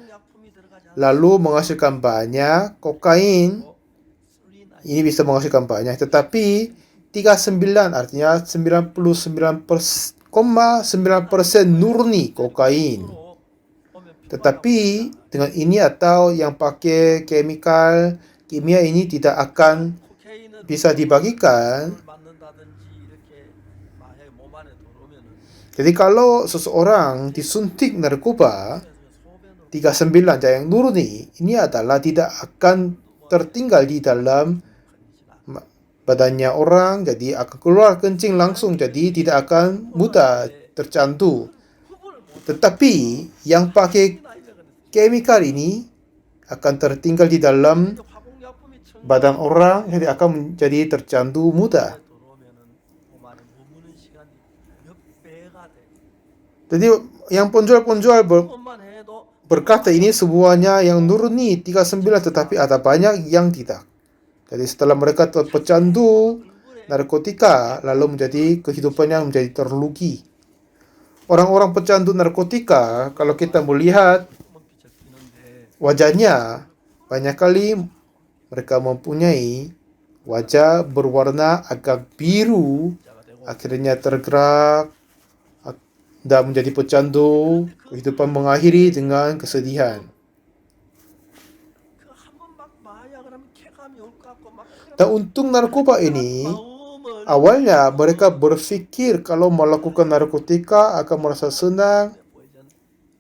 lalu menghasilkan banyak kokain, ini bisa menghasilkan banyak, tetapi 39 artinya 99,9% murni kokain. Tetapi dengan ini atau yang pakai kimia ini tidak akan bisa dibagikan. Jadi kalau seseorang disuntik narkoba 39 yang murni, ini adalah tidak akan tertinggal di dalam badannya orang, jadi akan keluar kencing langsung, jadi tidak akan mudah tercandu. Tetapi yang pakai kimia ini akan tertinggal di dalam badan orang, jadi akan menjadi tercandu mudah. Jadi yang penjual-penjual berkata ini semuanya yang murni 39, tetapi ada banyak yang tidak. Jadi setelah mereka terpecandu narkotika, lalu menjadi kehidupannya menjadi terlugi. Orang-orang pecandu narkotika, kalau kita melihat wajahnya, banyak kali mereka mempunyai wajah berwarna agak biru, akhirnya tergerak dan menjadi pecandu, kehidupan mengakhiri dengan kesedihan. Dan untuk narkoba ini, awalnya mereka berpikir kalau melakukan narkotika akan merasa senang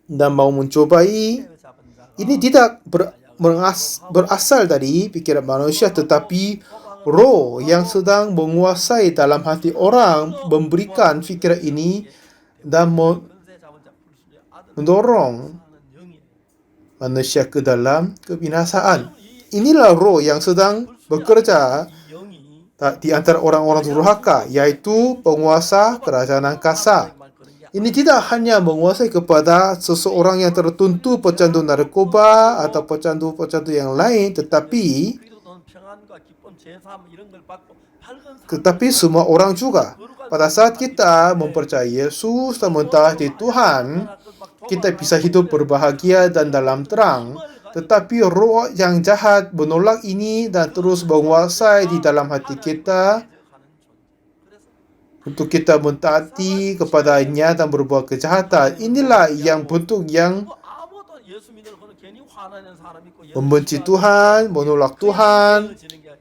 dan mau mencobai. Ini tidak berasal dari pikiran manusia, tetapi roh yang sedang menguasai dalam hati orang memberikan pikiran ini dan mendorong manusia ke dalam kebinasaan. Inilah roh yang sedang bekerja di antara orang-orang durhaka, yaitu penguasa kerajaan angkasa. Ini tidak hanya menguasai kepada seseorang yang tertentu, pecandu narkoba atau pecandu-pecandu yang lain, tetapi Tetapi semua orang juga. Pada saat kita mempercayai Yesus dan mentaati Tuhan, kita bisa hidup berbahagia dan dalam terang. Tetapi roh yang jahat menolak ini dan terus menguasai di dalam hati kita untuk kita mentaati kepadanya dan berbuat kejahatan. Inilah yang bentuk yang membenci Tuhan, menolak Tuhan,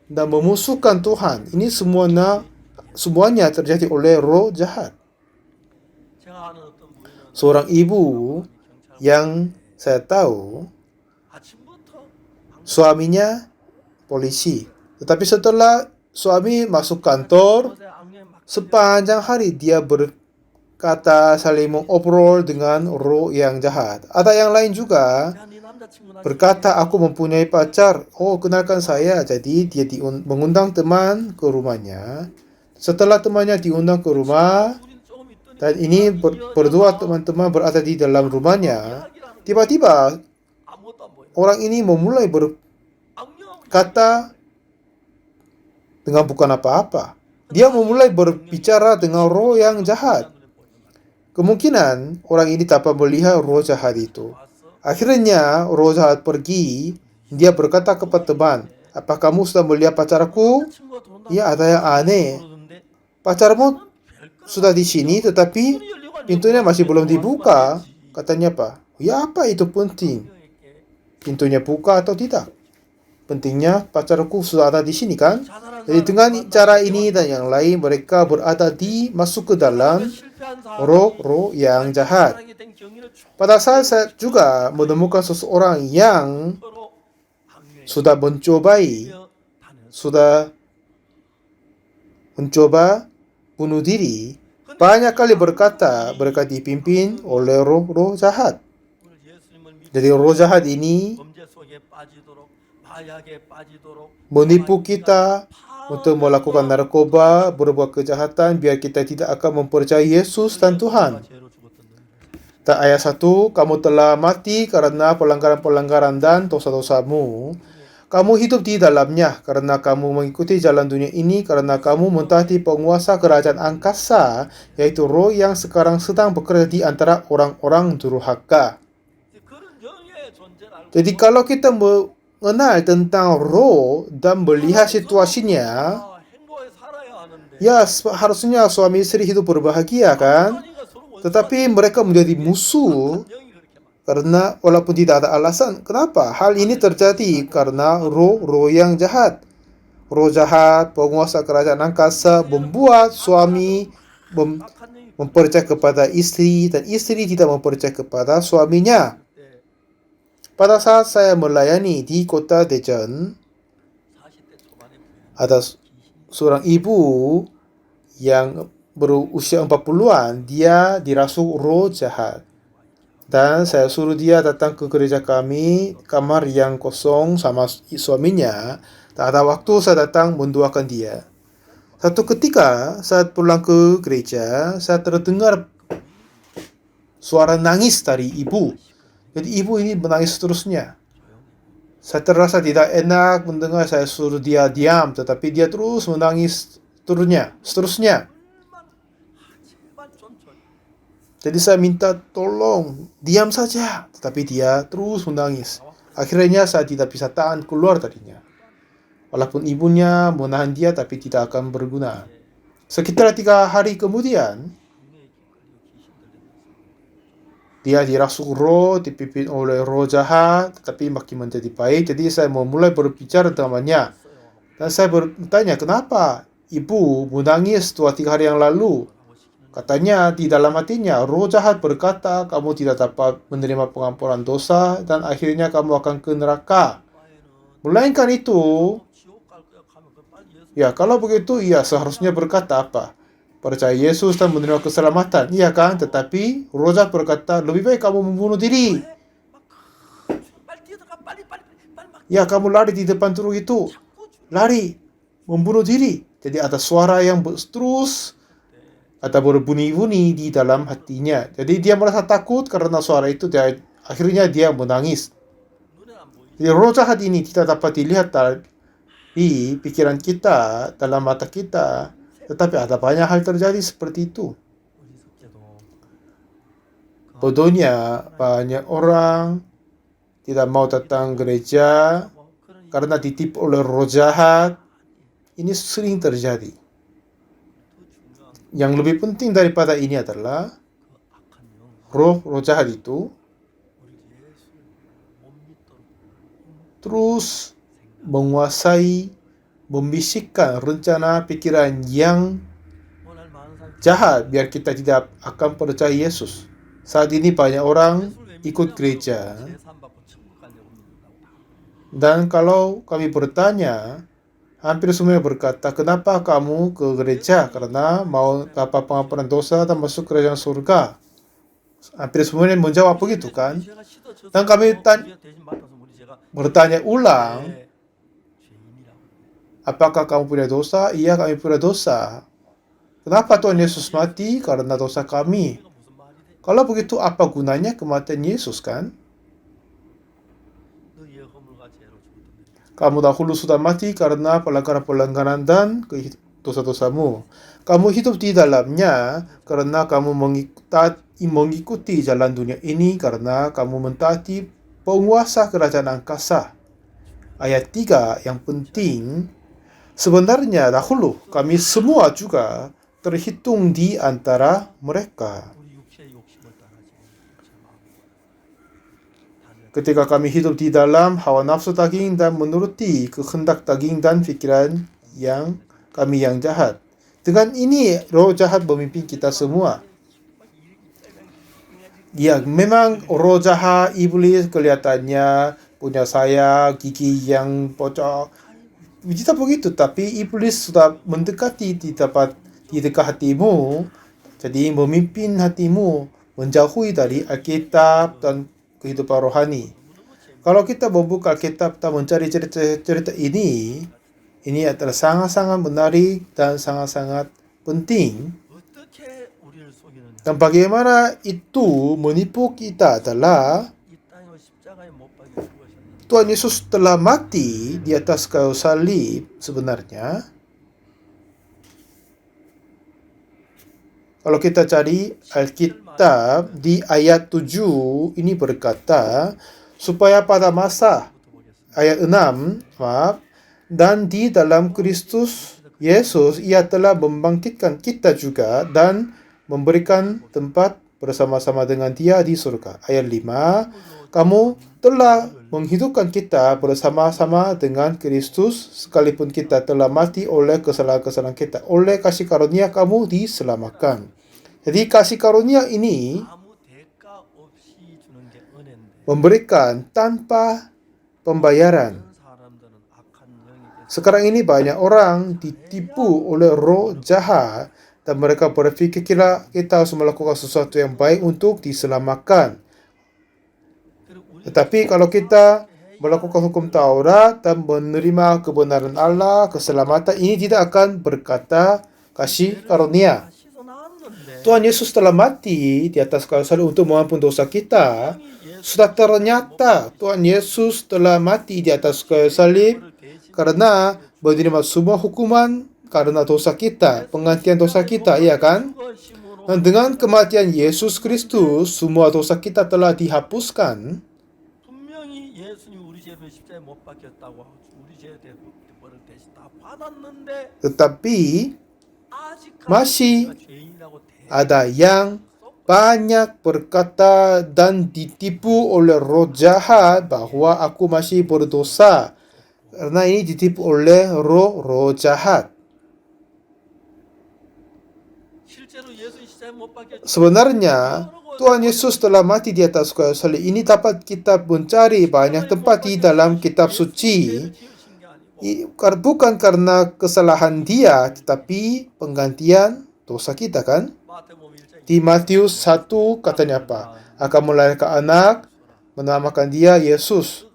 dan memusuhkan Tuhan. Ini semuanya terjadi oleh roh jahat. Seorang ibu yang saya tahu, suaminya polisi. Tetapi setelah suami masuk kantor, sepanjang hari dia berkata saling mengobrol dengan roh yang jahat. Ada yang lain juga berkata, aku mempunyai pacar. Oh, kenalkan saya. Jadi dia mengundang teman ke rumahnya. Setelah temannya diundang ke rumah, dan ini berdua teman-teman berada di dalam rumahnya, tiba-tiba orang ini memulai berkata dengan bukan apa-apa. Dia memulai berbicara dengan roh yang jahat. Kemungkinan orang ini tanpa melihat roh jahat itu. Akhirnya roh jahat pergi. Dia berkata kepada teman, apa kamu sudah melihat pacarku? Ya, ada yang aneh. Pacarmu sudah di sini tetapi pintunya masih belum dibuka. Katanya apa? Ya, apa itu penting? Pintunya buka atau tidak? Pentingnya pacarku sudah ada di sini kan? Jadi dengan cara ini dan yang lain mereka masuk ke dalam roh-roh yang jahat. Pada saat saya juga menemukan seseorang yang sudah mencoba bunuh diri, banyak kali berkata mereka dipimpin oleh roh-roh jahat. Jadi roh jahat ini menipu kita untuk melakukan narkoba, berbuat kejahatan biar kita tidak akan mempercayai Yesus dan Tuhan. Dan ayat 1, kamu telah mati karena pelanggaran-pelanggaran dan dosa-dosamu. Kamu hidup di dalamnya karena kamu mengikuti jalan dunia ini, karena kamu mentaati penguasa kerajaan angkasa, yaitu roh yang sekarang sedang bekerja di antara orang-orang durhaka. Jadi kalau kita mengenal tentang roh dan melihat situasinya, ya harusnya suami istri hidup berbahagia kan? Tetapi mereka menjadi musuh karena walaupun tidak ada alasan. Kenapa? Hal ini terjadi karena roh yang jahat. Roh jahat, penguasa kerajaan angkasa membuat suami mempercayai kepada istri dan istri tidak mempercayai kepada suaminya. Pada saat saya melayani di kota Daejeon, ada seorang ibu yang berusia 40-an, dia dirasuk roh jahat. Dan saya suruh dia datang ke gereja kami, kamar yang kosong sama suaminya. Tak ada waktu saya datang mendoakan dia. Satu ketika saat pulang ke gereja, saya terdengar suara nangis dari ibu. Jadi ibu ini menangis seterusnya. Saya terasa tidak enak mendengar, saya suruh dia diam, tetapi dia terus menangis seterusnya. Jadi saya minta tolong, diam saja. Tetapi dia terus menangis. Akhirnya saya tidak bisa tahan keluar darinya. Walaupun ibunya menahan dia, tapi tidak akan berguna. Sekitar 3 hari kemudian, dia dirasuk roh, dipimpin oleh roh jahat, tetapi makin menjadi baik. Jadi saya memulai berbicara dengannya. Dan saya bertanya, kenapa ibu menangis 2-3 hari yang lalu? Katanya di dalam hatinya, roh jahat berkata, kamu tidak dapat menerima pengampunan dosa dan akhirnya kamu akan ke neraka. Melainkan itu, ya kalau begitu, ya seharusnya berkata apa? Percaya Yesus dan menerima keselamatan. Iya kan? Tetapi roh jahat berkata, lebih baik kamu membunuh diri. Ya, kamu lari di depan truk itu. Lari. Membunuh diri. Jadi ada suara yang terus atau berbunyi-bunyi di dalam hatinya. Jadi dia merasa takut karena suara itu. Akhirnya dia menangis. Jadi roh jahat ini tidak dapat dilihat di pikiran kita, dalam mata kita. Tetapi ada banyak hal terjadi seperti itu. 우리 속죄도 Bodohnya, banyak orang tidak mau datang gereja karena ditipu oleh roh jahat. Ini sering terjadi. Yang lebih penting daripada ini adalah roh jahat itu terus menguasai, membisikkan rencana pikiran yang jahat biar kita tidak akan percaya Yesus. Saat ini banyak orang ikut gereja, dan kalau kami bertanya, hampir semua berkata, kenapa kamu ke gereja? Karena mau dapat pengampunan dosa dan masuk kerajaan surga. Hampir semuanya menjawab begitu kan? Dan kami bertanya ulang, apakah kamu punya dosa? Iya, kami punya dosa. Kenapa Tuhan Yesus mati? Karena dosa kami. Kalau begitu, apa gunanya kematian Yesus kan? Kamu dahulu sudah mati karena pelanggaran-pelanggaran dan dosa-dosamu. Kamu hidup di dalamnya karena kamu mengikuti jalan dunia ini, karena kamu mentaati penguasa kerajaan angkasa. Ayat 3 yang penting, sebenarnya dahulu kami semua juga terhitung di antara mereka. Ketika kami hidup di dalam hawa nafsu daging dan menuruti kehendak daging dan pikiran kami yang jahat. Dengan ini, roh jahat memimpin kita semua. Ya, memang roh jahat, iblis kelihatannya punya gigi yang pocong. Tidak begitu, tapi iblis sudah mendekati di dekat hatimu, jadi memimpin hatimu menjauhi dari Alkitab dan kehidupan rohani. Kalau kita membuka Alkitab dan mencari cerita ini adalah sangat-sangat menarik dan sangat-sangat penting. Dan bagaimana itu menipu kita adalah Tuhan Yesus telah mati di atas kayu salib sebenarnya. Kalau kita cari Alkitab di ayat 7, ini berkata, supaya pada masa, ayat 6, dan di dalam Kristus Yesus, ia telah membangkitkan kita juga dan memberikan tempat bersama-sama dengan Dia di surga. Ayat 5, kamu telah menghidupkan kita bersama-sama dengan Kristus, sekalipun kita telah mati oleh kesalahan-kesalahan kita. Oleh kasih karunia kamu diselamatkan. Jadi kasih karunia ini memberikan tanpa pembayaran. Sekarang ini banyak orang ditipu oleh roh jahat dan mereka berpikir kita harus melakukan sesuatu yang baik untuk diselamatkan. Tetapi kalau kita melakukan hukum Taurat dan menerima kebenaran Allah, keselamatan, ini tidak akan berkata kasih karunia. Tuhan Yesus telah mati di atas kayu salib untuk mengampuni dosa kita. Sudah ternyata Tuhan Yesus telah mati di atas kayu salib karena menerima semua hukuman karena dosa kita, penggantian dosa kita, iya kan? Dan dengan kematian Yesus Kristus, semua dosa kita telah dihapuskan. Tetapi masih ada yang banyak berkata dan ditipu oleh roh jahat bahwa aku masih berdosa. Karena ini ditipu oleh roh jahat. Sebenarnya Tuhan Yesus telah mati di atas kayu salib. Ini dapat kita mencari banyak tempat di dalam kitab suci. Bukan karena kesalahan Dia, tetapi penggantian dosa kita kan? Di Matius 1 katanya apa? Akan melahirkan anak, menamakan dia Yesus.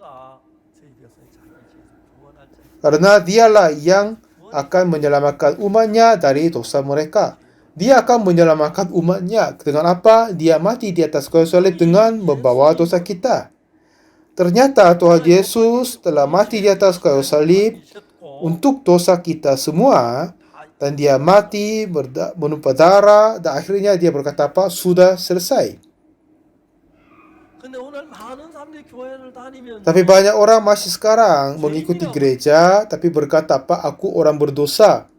Karena dialah yang akan menyelamatkan umatnya dari dosa mereka. Dia akan menyelamatkan umatnya. Dengan apa? Dia mati di atas kayu salib dengan membawa dosa kita. Ternyata Tuhan Yesus telah mati di atas kayu salib untuk dosa kita semua, dan dia mati, menumpah darah, dan akhirnya dia berkata apa? Sudah selesai. 근데 오늘 많은 사람들이 교회를 다니면서 Tapi banyak orang masih sekarang mengikuti gereja, tapi berkata apa? Aku orang berdosa.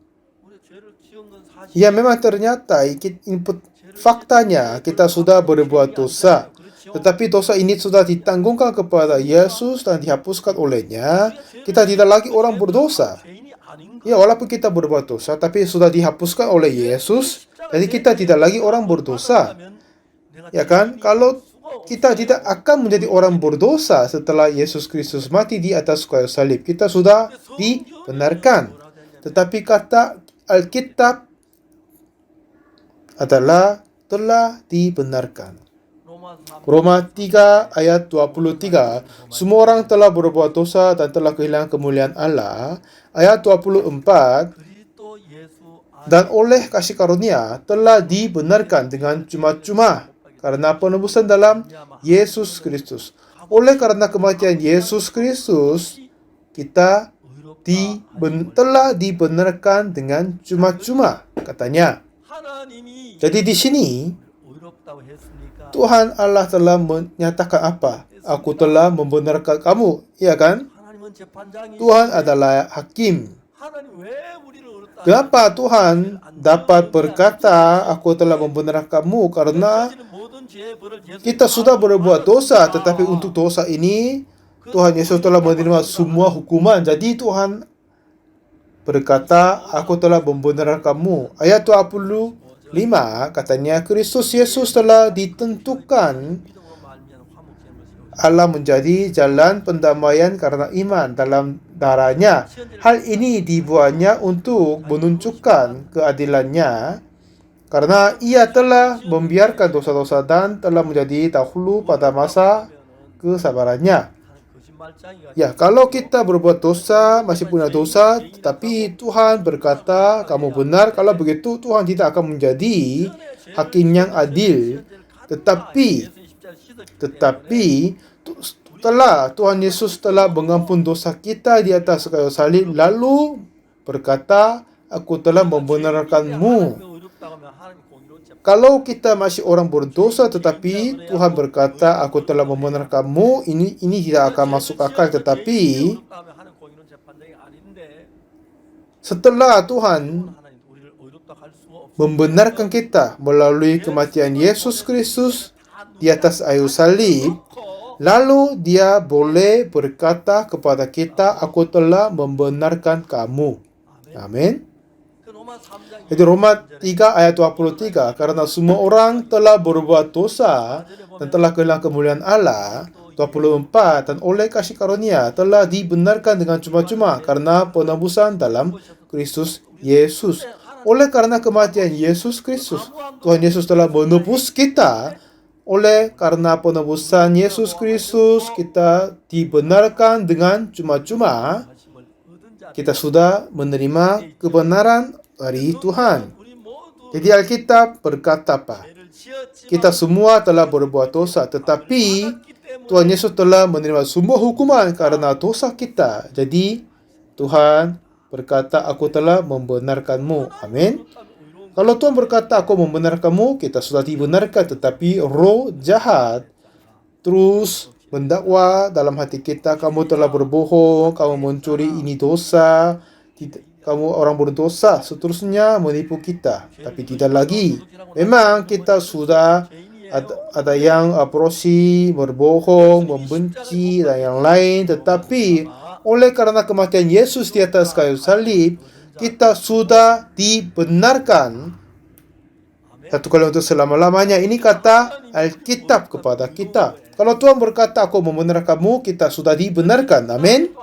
우리 죄를 지은 건 Ya 사실이에요. memang ternyata input faktanya kita sudah berbuat dosa. Tetapi dosa ini sudah ditanggungkan kepada Yesus dan dihapuskan olehnya. Kita tidak lagi orang berdosa. 죄인이 아닌 Ya, walaupun kita berbuat dosa, tapi sudah dihapuskan oleh Yesus. Jadi kita tidak lagi orang berdosa. Ya kan? Kalau kita tidak akan menjadi orang berdosa setelah Yesus Kristus mati di atas kayu salib. Kita sudah dibenarkan. Tetapi kata Alkitab adalah telah dibenarkan. Roma 3 ayat 23, semua orang telah berbuat dosa dan telah kehilangan kemuliaan Allah. Ayat 24, 그리스도 예수 dan oleh kasih karunia telah dibenarkan dengan cuma-cuma karena penebusan dalam Yesus Kristus. Oleh karena kematian Yesus Kristus, kita telah dibenarkan dengan cuma-cuma, katanya. 하나님이 Jadi di sini 의롭다고 했으니까 Tuhan Allah telah menyatakan apa? Aku telah membenarkan kamu, ya kan? 하나님은 재판장이 Tuhan adalah hakim. 하나님 왜 우리를 의롭다 Kenapa Tuhan dapat berkata, aku telah membenarkan kamu? Karena 모든 죄의 벌을 예수 kita sudah berbuat dosa, tetapi untuk dosa ini Tuhan Yesus telah menerima semua hukuman. Jadi Tuhan berkata, aku telah membenarkan kamu. Ayat 25 katanya, Kristus Yesus telah ditentukan 믿음으로 말미암아 화목제물을 Allah menjadi jalan pendamaian karena iman dalam darahnya. Hal ini dibuatnya untuk menunjukkan keadilannya karena ia telah membiarkan dosa-dosa dan telah menjadi dahulu pada masa kesabarannya. 거짓말장이가 Ya, kalau kita berbuat dosa, masih punya dosa, tetapi Tuhan berkata, kamu benar. Kalau begitu, Tuhan tidak akan menjadi hakim yang adil. Tetapi telah Tuhan Yesus telah mengampun dosa kita di atas kayu salib, lalu berkata, aku telah membenarkanmu. Kalau kita masih orang berdosa tetapi Tuhan berkata, aku telah membenarkanmu, ini tidak akan masuk akal. Tetapi setelah Tuhan membenarkan kita melalui kematian Yesus Kristus di atas kayu salib, lalu dia boleh berkata kepada kita, aku telah membenarkan kamu. Amin. Jadi Roma 3 ayat 23, karena semua orang telah berbuat dosa dan telah kehilangan kemuliaan Allah. 24, dan oleh kasih karunia telah dibenarkan dengan cuma-cuma karena penebusan dalam Kristus Yesus. Oleh karena kematian Yesus Kristus, Tuhan Yesus telah menebus kita. Oleh karena penebusan Yesus Kristus, kita dibenarkan dengan cuma-cuma. Kita sudah menerima kebenaran dari Tuhan. Jadi Alkitab berkata apa? Kita semua telah berbuat dosa, tetapi Tuhan Yesus telah menerima semua hukuman karena dosa kita. Jadi Tuhan berkata, aku telah membenarkanmu. Amin. Kalau Tuhan berkata, aku membenarkanmu, kita sudah dibenarkan. Tetapi roh jahat terus mendakwa dalam hati kita, kamu telah berbohong, kamu mencuri, ini dosa, kamu orang berdosa, seterusnya menipu kita. Tapi tidak lagi. Memang kita sudah ada yang aborsi, berbohong, membenci, dan yang lain. Tetapi oleh karena kematian Yesus di atas kayu salib, kita sudah dibenarkan satu kali untuk selama-lamanya. Ini kata Alkitab kepada kita. Kalau Tuhan berkata, aku membenarkanmu, kita sudah dibenarkan. Amin.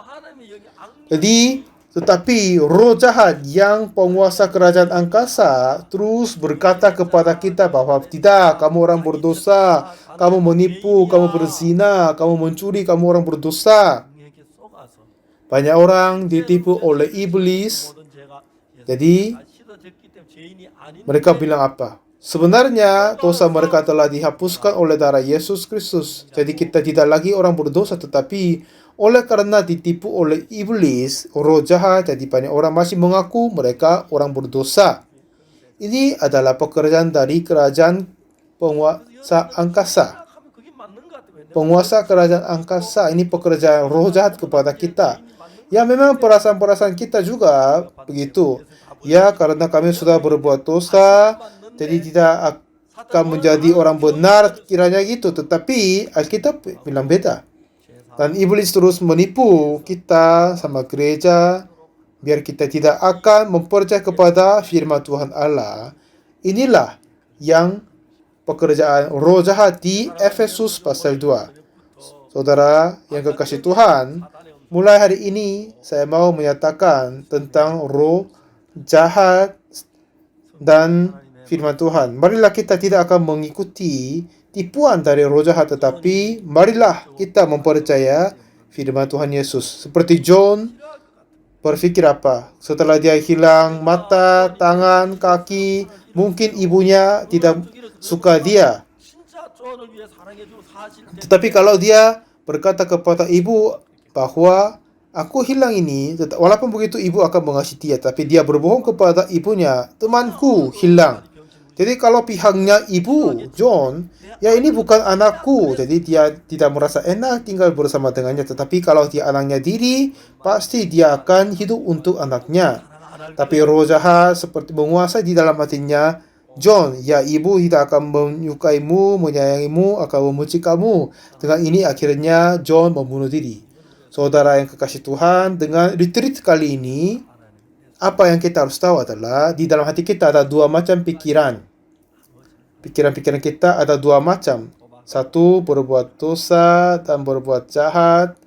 Jadi tetapi roh jahat yang penguasa kerajaan angkasa terus berkata kepada kita bahwa tidak, kamu orang berdosa, kamu menipu, kamu berzina, kamu mencuri, kamu orang berdosa. Banyak orang ditipu oleh iblis. Jadi mereka bilang apa? Sebenarnya dosa mereka telah dihapuskan oleh darah Yesus Kristus. Jadi kita tidak lagi orang berdosa, tetapi oleh karena ditipu oleh iblis, roh jahat, jadi banyak orang masih mengaku mereka orang berdosa. Ini adalah pekerjaan dari kerajaan penguasa angkasa. 생각하면 그게 맞는 것 같아요. 내가 Penguasa kerajaan angkasa ini pekerjaan roh jahat kepada kita. Ya memang perasaan-perasaan kita juga begitu. Ya karena kami sudah berbuat dosa, jadi tidak akan menjadi orang benar kiranya gitu. Tetapi Alkitab bilang beda. Dan iblis terus menipu kita sama gereja biar kita tidak akan mempercayai kepada firman Tuhan Allah. Inilah yang pekerjaan roh jahat di Efesus pasal 2. Saudara yang kekasih Tuhan, mulai hari ini saya mau menyatakan tentang roh jahat dan firman Tuhan. Marilah kita tidak akan mengikuti tipuan dari roh jahat, tetapi marilah kita mempercaya firman Tuhan Yesus. Seperti John berpikir apa? Setelah dia hilang mata, tangan, kaki, mungkin ibunya tidak suka dia. 진짜 조언을 위해 사랑해주고 사실 Tetapi kalau dia berkata kepada ibu bahwa aku hilang ini, walaupun begitu ibu akan mengasihi dia, tapi dia berbohong kepada ibunya, temanku hilang. Jadi kalau pihaknya ibu John, ya ini bukan anakku, jadi dia tidak merasa enak tinggal bersama dengannya. Tetapi kalau dia anaknya diri, pasti dia akan hidup untuk anaknya. Tapi roh jahat seperti menguasai di dalam hatinya, John, ya ibu tidak akan menyukaimu, menyayangimu, akan membenci kamu. Dengan ini akhirnya John membunuh diri. Saudara yang kekasih Tuhan, dengan retreat kali ini, apa yang kita harus tahu adalah di dalam hati kita ada dua macam pikiran. Pikiran-pikiran kita ada dua macam. Satu, berbuat dosa dan berbuat jahat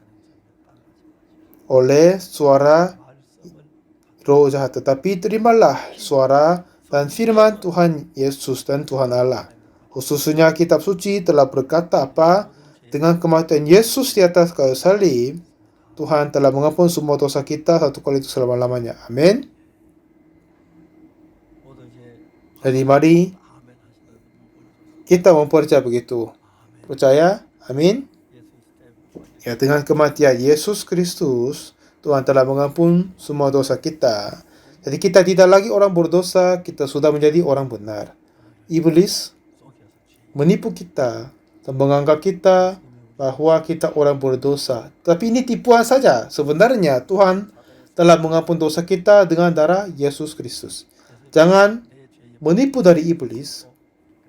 oleh suara roh jahat. Tetapi terimalah suara dan firman Tuhan Yesus dan Tuhan Allah. Khususnya kitab suci telah berkata apa? Dengan kematian Yesus di atas kayu salib, Tuhan telah mengampuni semua dosa kita satu kali untuk selama-lamanya. Amin. 모두 이제 Jadi mari 아멘 하시는 kita mempercayai begitu. Percaya? Amin. 예수 있을 때 Ya, dengan kematian Yesus Kristus, Tuhan telah mengampuni semua dosa kita. Jadi kita tidak lagi orang berdosa, kita sudah menjadi orang benar. Iblis 속여서 menipu kita dan menganggap kita bahwa kita orang berdosa. Tapi ini tipuan saja. Sebenarnya Tuhan telah mengampuni dosa kita dengan darah Yesus Kristus. Jangan menipu dari iblis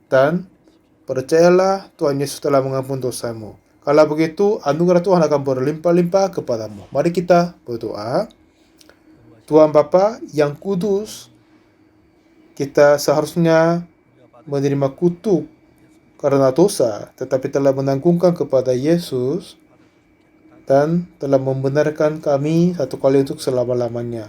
dan percayalah Tuhan Yesus telah mengampuni dosamu. Kalau begitu, anugerah Tuhan akan berlimpah-limpah kepadamu. Mari kita berdoa. Tuhan Bapa yang kudus, kita seharusnya menerima kutuk karena dosa, tetapi telah menanggungkan kepada Yesus dan telah membenarkan kami satu kali untuk selama-lamanya.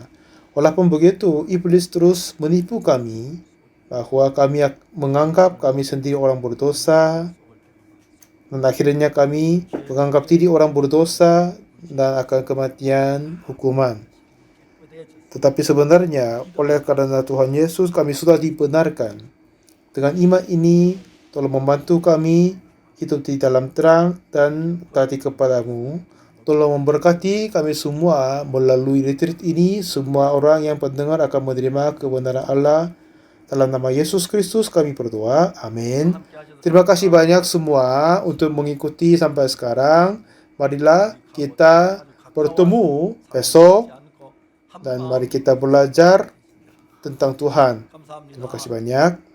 Walaupun begitu, iblis terus menipu kami bahwa kami menganggap kami sendiri orang berdosa, dan akhirnya kami menganggap diri orang berdosa dan akan kematian hukuman. Tetapi sebenarnya oleh karena Tuhan Yesus kami sudah dibenarkan. Dengan iman ini tolong membantu kami hidup di dalam terang dan taati kepadamu. Tolong memberkati kami semua melalui retreat ini. Semua orang yang pendengar akan menerima kebenaran Allah. Dalam nama Yesus Kristus kami berdoa. Amin. Terima kasih banyak semua untuk mengikuti sampai sekarang. Marilah kita bertemu besok dan mari kita belajar tentang Tuhan. Terima kasih banyak.